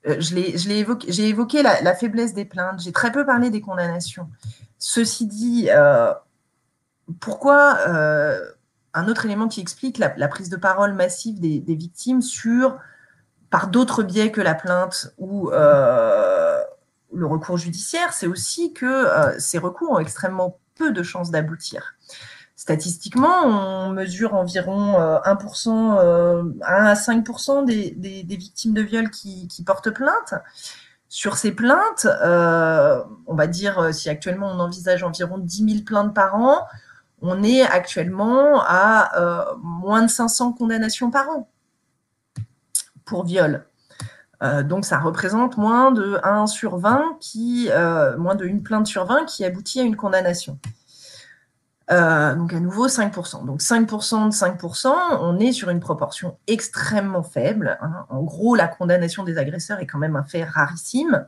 j'ai évoqué la faiblesse des plaintes, j'ai très peu parlé des condamnations. Ceci dit, pourquoi un autre élément qui explique la prise de parole massive des victimes par d'autres biais que la plainte ou le recours judiciaire, c'est aussi que ces recours ont extrêmement peu de chances d'aboutir. Statistiquement, on mesure environ 1%, 1 à 5% des victimes de viol qui portent plainte. Sur ces plaintes, on va dire, si actuellement on envisage environ 10 000 plaintes par an, on est actuellement à moins de 500 condamnations par an pour viol. Donc, ça représente moins de 1 sur 20 moins de 1 plainte sur 20 qui aboutit à une condamnation. Donc, à nouveau, 5%. Donc, 5% de 5%, on est sur une proportion extrêmement faible. En gros, la condamnation des agresseurs est quand même un fait rarissime.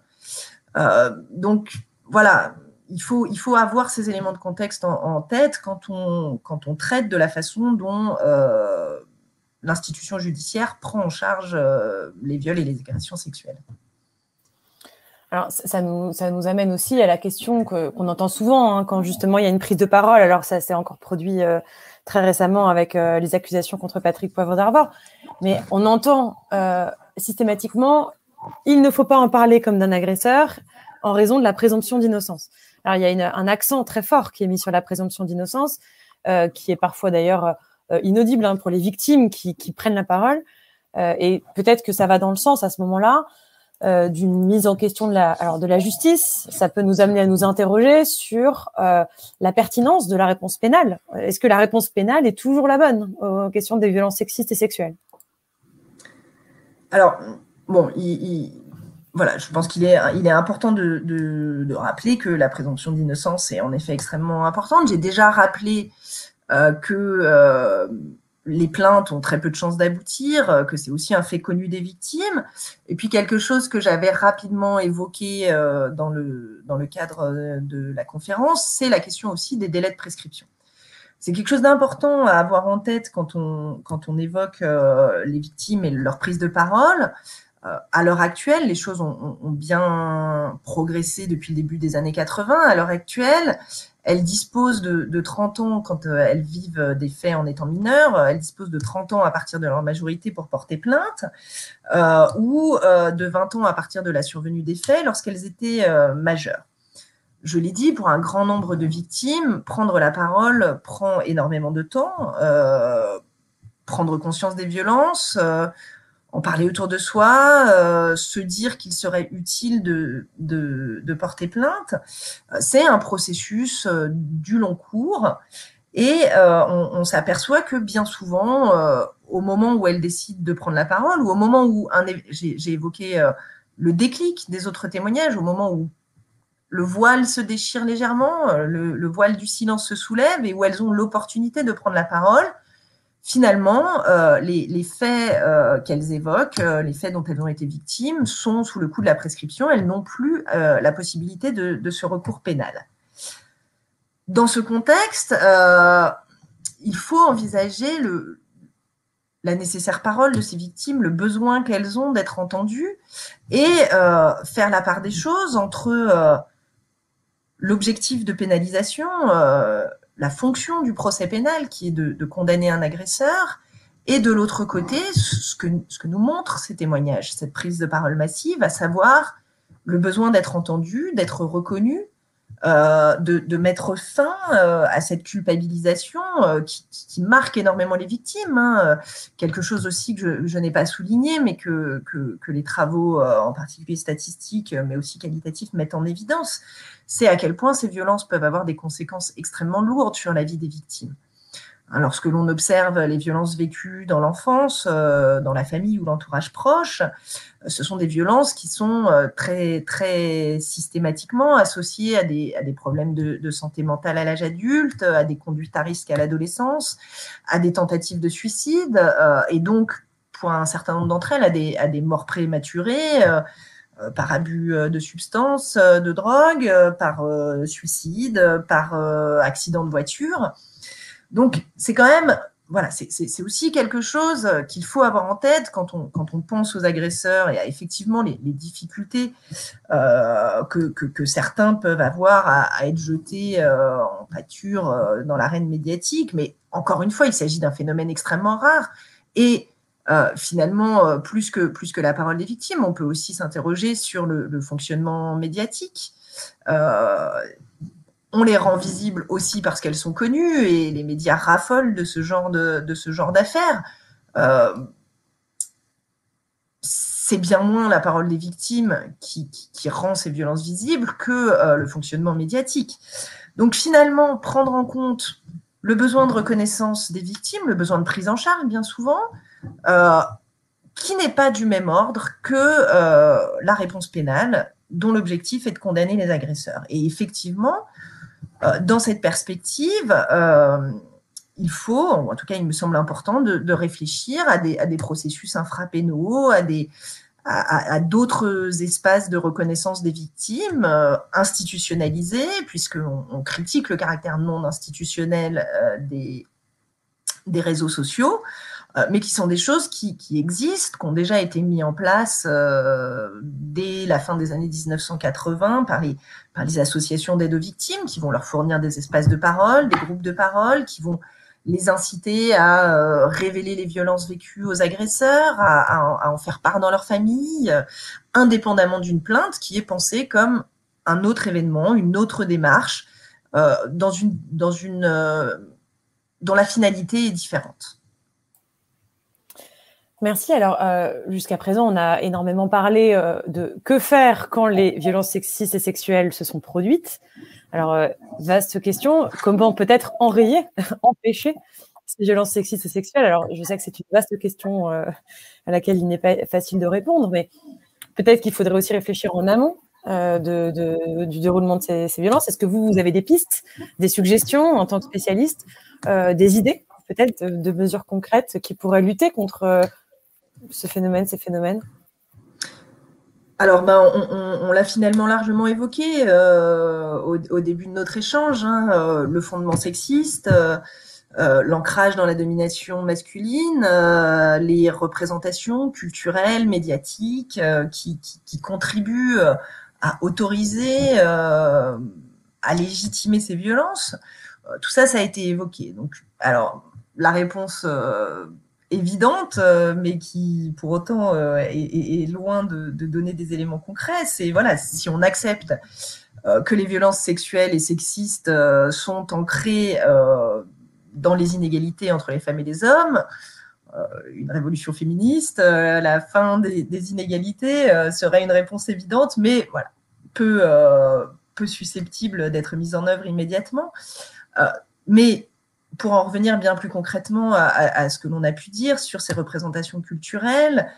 Donc, voilà, il faut avoir ces éléments de contexte en tête quand on traite de la façon dont l'institution judiciaire prend en charge les viols et les agressions sexuelles. Alors, ça nous amène aussi à la question qu'on entend souvent quand justement il y a une prise de parole. Alors, ça s'est encore produit très récemment avec les accusations contre Patrick Poivre d'Arvor. Mais on entend systématiquement, il ne faut pas en parler comme d'un agresseur en raison de la présomption d'innocence. Alors, il y a un accent très fort qui est mis sur la présomption d'innocence, qui est parfois d'ailleurs inaudible pour les victimes qui prennent la parole. Et peut-être que ça va dans le sens à ce moment-là d'une mise en question de la justice. Ça peut nous amener à nous interroger sur la pertinence de la réponse pénale. Est-ce que la réponse pénale est toujours la bonne aux questions des violences sexistes et sexuelles? Alors, bon, voilà, je pense qu'il est important de rappeler que la présomption d'innocence est en effet extrêmement importante. J'ai déjà rappelé que les plaintes ont très peu de chances d'aboutir, que c'est aussi un fait connu des victimes. Et puis quelque chose que j'avais rapidement évoqué dans le cadre de la conférence, c'est la question aussi des délais de prescription. C'est quelque chose d'important à avoir en tête quand on évoque les victimes et leur prise de parole. À l'heure actuelle, les choses ont bien progressé depuis le début des années 80. À l'heure actuelle, elles disposent de 30 ans quand elles vivent des faits en étant mineures. Elles disposent de 30 ans à partir de leur majorité pour porter plainte, ou de 20 ans à partir de la survenue des faits lorsqu'elles étaient majeures. Je l'ai dit, pour un grand nombre de victimes, prendre la parole prend énormément de temps. Prendre conscience des violences, en parler autour de soi, se dire qu'il serait utile de porter plainte, c'est un processus du long cours. Et on s'aperçoit que bien souvent, au moment où elle décide de prendre la parole, ou au moment où, j'ai évoqué le déclic des autres témoignages, au moment où le voile se déchire légèrement, le voile du silence se soulève, et où elles ont l'opportunité de prendre la parole, finalement, les faits qu'elles évoquent, les faits dont elles ont été victimes, sont sous le coup de la prescription. Elles n'ont plus la possibilité de ce recours pénal. Dans ce contexte, il faut envisager la nécessaire parole de ces victimes, le besoin qu'elles ont d'être entendues, et faire la part des choses entre l'objectif de pénalisation, la fonction du procès pénal qui est de condamner un agresseur, et de l'autre côté, ce que nous montrent ces témoignages, cette prise de parole massive, à savoir le besoin d'être entendu, d'être reconnu, de mettre fin à cette culpabilisation qui marque énormément les victimes. Hein. Quelque chose aussi que je n'ai pas souligné, mais que les travaux, en particulier statistiques, mais aussi qualitatifs, mettent en évidence, c'est à quel point ces violences peuvent avoir des conséquences extrêmement lourdes sur la vie des victimes. Lorsque l'on observe les violences vécues dans l'enfance, dans la famille ou l'entourage proche, ce sont des violences qui sont très, très systématiquement associées à des problèmes de santé mentale à l'âge adulte, à des conduites à risque à l'adolescence, à des tentatives de suicide, et donc, pour un certain nombre d'entre elles, à des morts prématurées, par abus de substances, de drogue, par suicide, par accident de voiture. Donc, c'est quand même, voilà, c'est aussi quelque chose qu'il faut avoir en tête quand on pense aux agresseurs et à effectivement les difficultés que certains peuvent avoir à être jetés en pâture dans l'arène médiatique. Mais encore une fois, il s'agit d'un phénomène extrêmement rare. Et finalement, plus que la parole des victimes, on peut aussi s'interroger sur le fonctionnement médiatique. On les rend visibles aussi parce qu'elles sont connues et les médias raffolent de ce genre d'affaires. C'est bien moins la parole des victimes qui rend ces violences visibles que le fonctionnement médiatique. Donc finalement, prendre en compte le besoin de reconnaissance des victimes, le besoin de prise en charge bien souvent, qui n'est pas du même ordre que la réponse pénale, dont l'objectif est de condamner les agresseurs. Et effectivement, dans cette perspective, il faut, en tout cas il me semble important, de réfléchir à des processus infrapénaux, à d'autres espaces de reconnaissance des victimes institutionnalisés, puisqu'on critique le caractère non institutionnel des réseaux sociaux, mais qui sont des choses qui existent, qui ont déjà été mises en place dès la fin des années 1980 par les associations d'aide aux victimes, qui vont leur fournir des espaces de parole, des groupes de parole, qui vont les inciter à révéler les violences vécues aux agresseurs, à en faire part dans leur famille, indépendamment d'une plainte qui est pensée comme un autre événement, une autre démarche, dont la finalité est différente. Merci. Alors, jusqu'à présent, on a énormément parlé de que faire quand les violences sexistes et sexuelles se sont produites. Alors, vaste question. Comment peut-être enrayer, empêcher ces violences sexistes et sexuelles? Alors, je sais que c'est une vaste question à laquelle il n'est pas facile de répondre, mais peut-être qu'il faudrait aussi réfléchir en amont du déroulement de ces violences. Est-ce que vous avez des pistes, des suggestions en tant que spécialiste, des idées peut-être de mesures concrètes qui pourraient lutter contre ces phénomènes? Alors, on l'a finalement largement évoqué au début de notre échange, hein, le fondement sexiste, l'ancrage dans la domination masculine, les représentations culturelles, médiatiques qui contribuent à autoriser, à légitimer ces violences. Tout ça, ça a été évoqué. Donc, alors, la réponse évidente, mais qui pour autant est loin de donner des éléments concrets, c'est voilà, si on accepte que les violences sexuelles et sexistes sont ancrées dans les inégalités entre les femmes et les hommes, une révolution féministe, la fin des inégalités serait une réponse évidente, mais voilà, peu susceptible d'être mise en œuvre immédiatement. Mais pour en revenir bien plus concrètement à ce que l'on a pu dire sur ces représentations culturelles,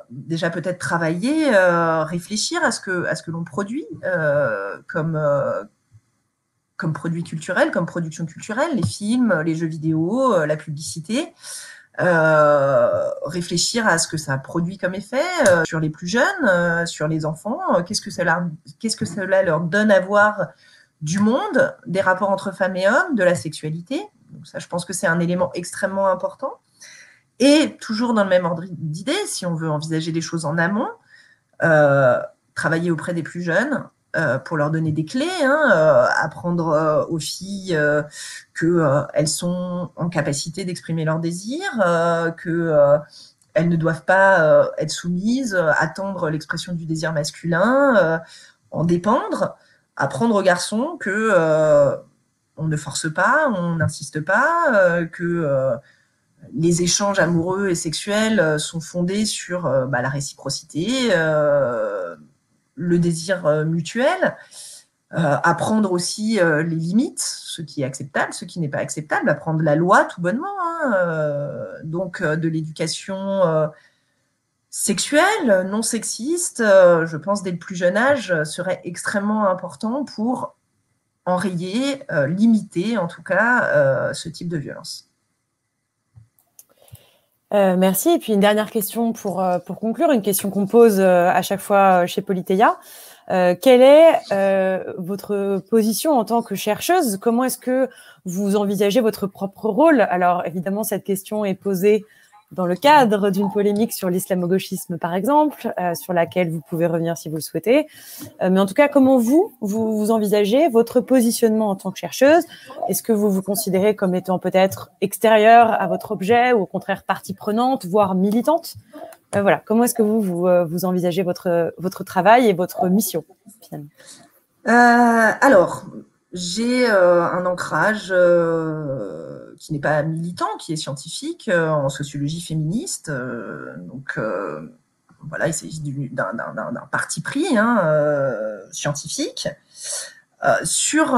déjà peut-être travailler, réfléchir à ce que l'on produit comme produit culturel, comme production culturelle, les films, les jeux vidéo, la publicité. Réfléchir à ce que ça produit comme effet sur les plus jeunes, sur les enfants, qu'est-ce que cela leur donne à voir du monde, des rapports entre femmes et hommes, de la sexualité. Donc ça, je pense que c'est un élément extrêmement important. Et toujours dans le même ordre d'idée, si on veut envisager les choses en amont, travailler auprès des plus jeunes pour leur donner des clés, apprendre aux filles qu'elles sont en capacité d'exprimer leurs désirs, qu'elles ne doivent pas être soumises, attendre l'expression du désir masculin, en dépendre, apprendre aux garçons que on ne force pas, on n'insiste pas, que les échanges amoureux et sexuels sont fondés sur la réciprocité, le désir mutuel, apprendre aussi les limites, ce qui est acceptable, ce qui n'est pas acceptable, apprendre la loi tout bonnement, donc de l'éducation sexuelle, non sexiste, je pense dès le plus jeune âge, serait extrêmement important pour enrayer, limiter en tout cas ce type de violence. Merci. Et puis une dernière question pour conclure, une question qu'on pose à chaque fois chez Politeia. Quelle est votre position en tant que chercheuse? Comment est-ce que vous envisagez votre propre rôle? Alors évidemment, cette question est posée dans le cadre d'une polémique sur l'islamo-gauchisme, par exemple, sur laquelle vous pouvez revenir si vous le souhaitez. Mais en tout cas, comment vous envisagez votre positionnement en tant que chercheuse? Est-ce que vous vous considérez comme étant peut-être extérieure à votre objet ou au contraire partie prenante, voire militante? Voilà. Comment est-ce que vous envisagez votre travail et votre mission, finalement? Alors, j'ai un ancrage qui n'est pas militant, qui est scientifique, en sociologie féministe. Donc, voilà, il s'agit d'un parti pris scientifique. Sur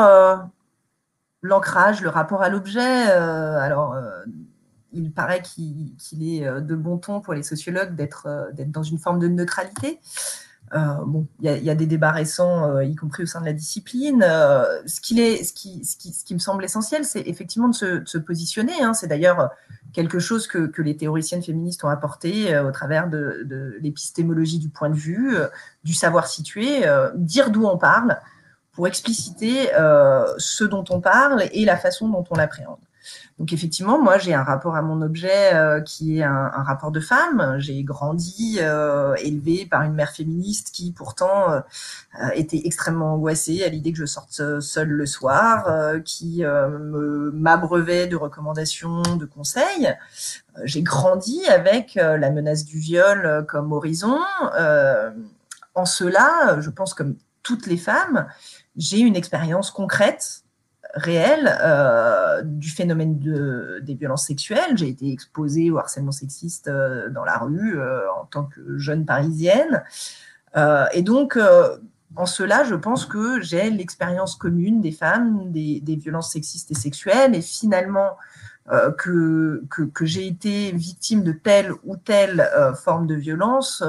l'ancrage, le rapport à l'objet, il paraît qu'il est de bon ton pour les sociologues d'être dans une forme de neutralité. Il y a des débats récents, y compris au sein de la discipline. Ce qui me semble essentiel, c'est effectivement de se positionner. C'est d'ailleurs quelque chose que les théoriciennes féministes ont apporté au travers de l'épistémologie du point de vue, du savoir situé, dire d'où on parle pour expliciter ce dont on parle et la façon dont on l'appréhende. Donc effectivement, moi j'ai un rapport à mon objet qui est un rapport de femme. J'ai grandi élevée par une mère féministe qui pourtant était extrêmement angoissée à l'idée que je sorte seule le soir, qui m'abreuvait de recommandations, de conseils. J'ai grandi avec la menace du viol comme horizon. En cela, je pense comme toutes les femmes, j'ai une expérience concrète réel du phénomène des violences sexuelles. J'ai été exposée au harcèlement sexiste dans la rue en tant que jeune parisienne. Et donc, en cela, je pense que j'ai l'expérience commune des femmes, des violences sexistes et sexuelles, et finalement que j'ai été victime de telle ou telle forme de violence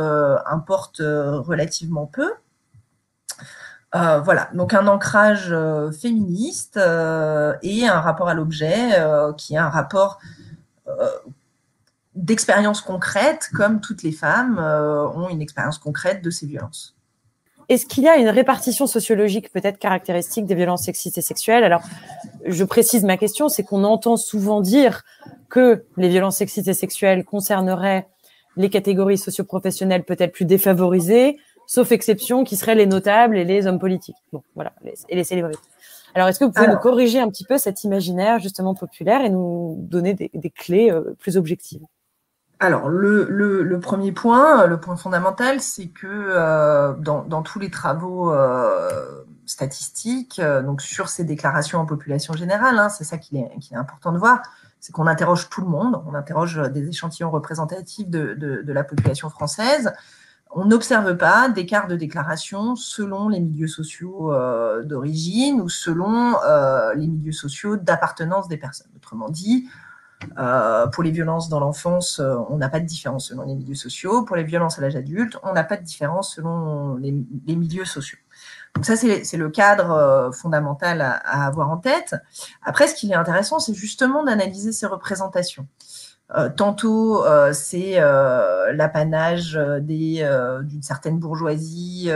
importe relativement peu. Voilà, donc un ancrage féministe et un rapport à l'objet qui est un rapport d'expérience concrète, comme toutes les femmes ont une expérience concrète de ces violences. Est-ce qu'il y a une répartition sociologique peut-être caractéristique des violences sexistes et sexuelles? Alors, je précise ma question, c'est qu'on entend souvent dire que les violences sexistes et sexuelles concerneraient les catégories socioprofessionnelles peut-être plus défavorisées, sauf exception, qui seraient les notables et les hommes politiques. Bon, voilà, et les célébrités. Alors, est-ce que vous pouvez nous corriger un petit peu cet imaginaire justement populaire et nous donner des clés plus objectives? Alors, le premier point, le point fondamental, c'est que dans tous les travaux statistiques, donc sur ces déclarations en population générale, c'est ça qu'il est important de voir, c'est qu'on interroge tout le monde, on interroge des échantillons représentatifs de la population française. On n'observe pas d'écart de déclaration selon les milieux sociaux d'origine ou selon les milieux sociaux d'appartenance des personnes. Autrement dit, pour les violences dans l'enfance, on n'a pas de différence selon les milieux sociaux. Pour les violences à l'âge adulte, on n'a pas de différence selon les milieux sociaux. Donc ça, c'est le cadre fondamental à avoir en tête. Après, ce qui est intéressant, c'est justement d'analyser ces représentations. Tantôt, c'est l'apanage d'une certaine bourgeoisie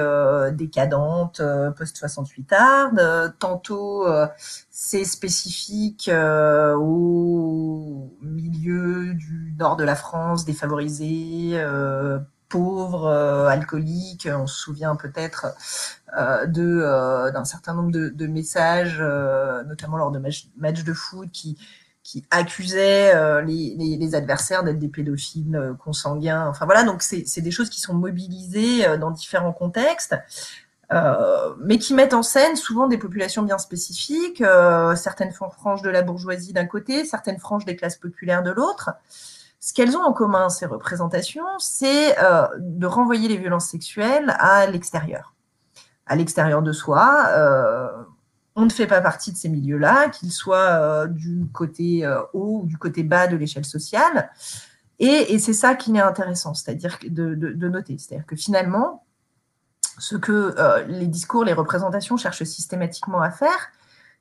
décadente post-68arde. Tantôt, c'est spécifique au milieu du nord de la France, défavorisé, pauvres, alcooliques. On se souvient peut-être d'un certain nombre de messages, notamment lors de matchs de foot, qui accusaient les adversaires d'être des pédophiles consanguins. Enfin voilà, donc c'est des choses qui sont mobilisées dans différents contextes, mais qui mettent en scène souvent des populations bien spécifiques, certaines franges de la bourgeoisie d'un côté, certaines franges des classes populaires de l'autre. Ce qu'elles ont en commun, ces représentations, c'est de renvoyer les violences sexuelles à l'extérieur de soi. On ne fait pas partie de ces milieux-là, qu'ils soient du côté haut ou du côté bas de l'échelle sociale. Et c'est ça qui est intéressant, c'est-à-dire de noter. C'est-à-dire que finalement, ce que les discours, les représentations cherchent systématiquement à faire,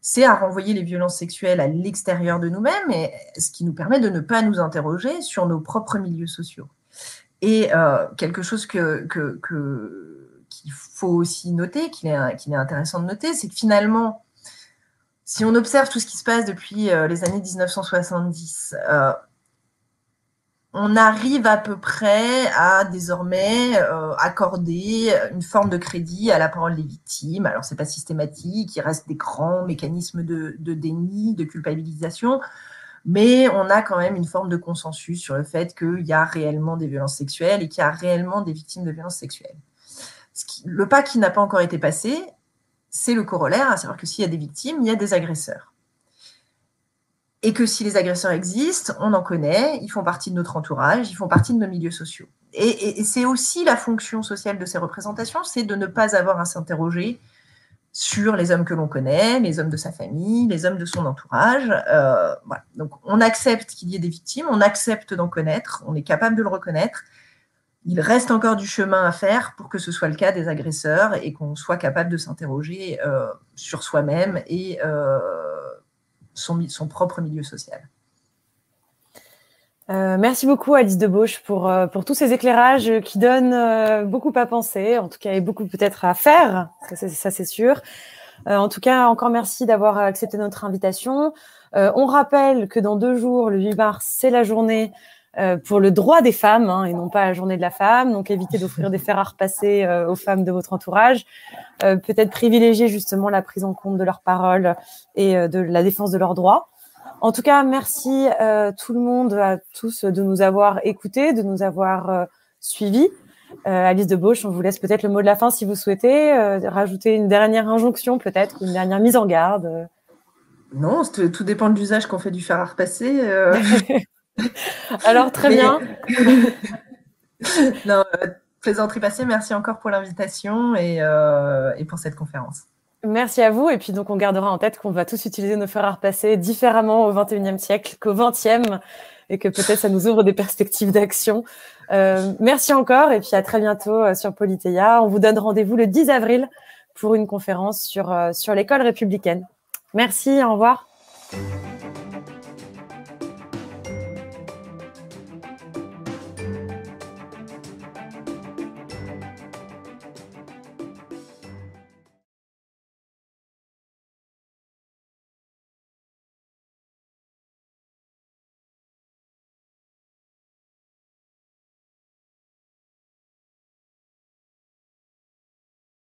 c'est à renvoyer les violences sexuelles à l'extérieur de nous-mêmes, et ce qui nous permet de ne pas nous interroger sur nos propres milieux sociaux. Et quelque chose qu'il faut aussi noter, qu'il est intéressant de noter, c'est que finalement, si on observe tout ce qui se passe depuis les années 1970, on arrive à peu près à désormais accorder une forme de crédit à la parole des victimes. Alors, c'est pas systématique, il reste des grands mécanismes de déni, de culpabilisation, mais on a quand même une forme de consensus sur le fait qu'il y a réellement des violences sexuelles et qu'il y a réellement des victimes de violences sexuelles. Le pas qui n'a pas encore été passé, c'est le corollaire, à savoir que s'il y a des victimes, il y a des agresseurs. Et que si les agresseurs existent, on en connaît, ils font partie de notre entourage, ils font partie de nos milieux sociaux. Et c'est aussi la fonction sociale de ces représentations, c'est de ne pas avoir à s'interroger sur les hommes que l'on connaît, les hommes de sa famille, les hommes de son entourage. Voilà. Donc on accepte qu'il y ait des victimes, on accepte d'en connaître, on est capable de le reconnaître. Il reste encore du chemin à faire pour que ce soit le cas des agresseurs et qu'on soit capable de s'interroger sur soi-même et son propre milieu social. Merci beaucoup Alice Debauche pour tous ces éclairages qui donnent beaucoup à penser, en tout cas et beaucoup peut-être à faire, ça c'est sûr. En tout cas, encore merci d'avoir accepté notre invitation. On rappelle que dans 2 jours, le 8 mars, c'est la journée pour le droit des femmes, hein, et non pas la journée de la femme. Donc, évitez d'offrir des fers à repasser aux femmes de votre entourage. Peut-être privilégier justement la prise en compte de leurs paroles et de la défense de leurs droits. En tout cas, merci tout le monde, à tous, de nous avoir écoutés, de nous avoir suivis. Alice Debauche, on vous laisse peut-être le mot de la fin si vous souhaitez, rajouter une dernière injonction peut-être, une dernière mise en garde. Non, tout dépend de l'usage qu'on fait du fer à repasser. Alors, très bien. Non, plaisanterie passée, merci encore pour l'invitation et pour cette conférence. Merci à vous. Et puis, donc, on gardera en tête qu'on va tous utiliser nos fers à repasser différemment au XXIe siècle qu'au XXe et que peut-être ça nous ouvre des perspectives d'action. Merci encore et puis à très bientôt sur Politeia. On vous donne rendez-vous le 10 avril pour une conférence sur l'école républicaine. Merci, au revoir.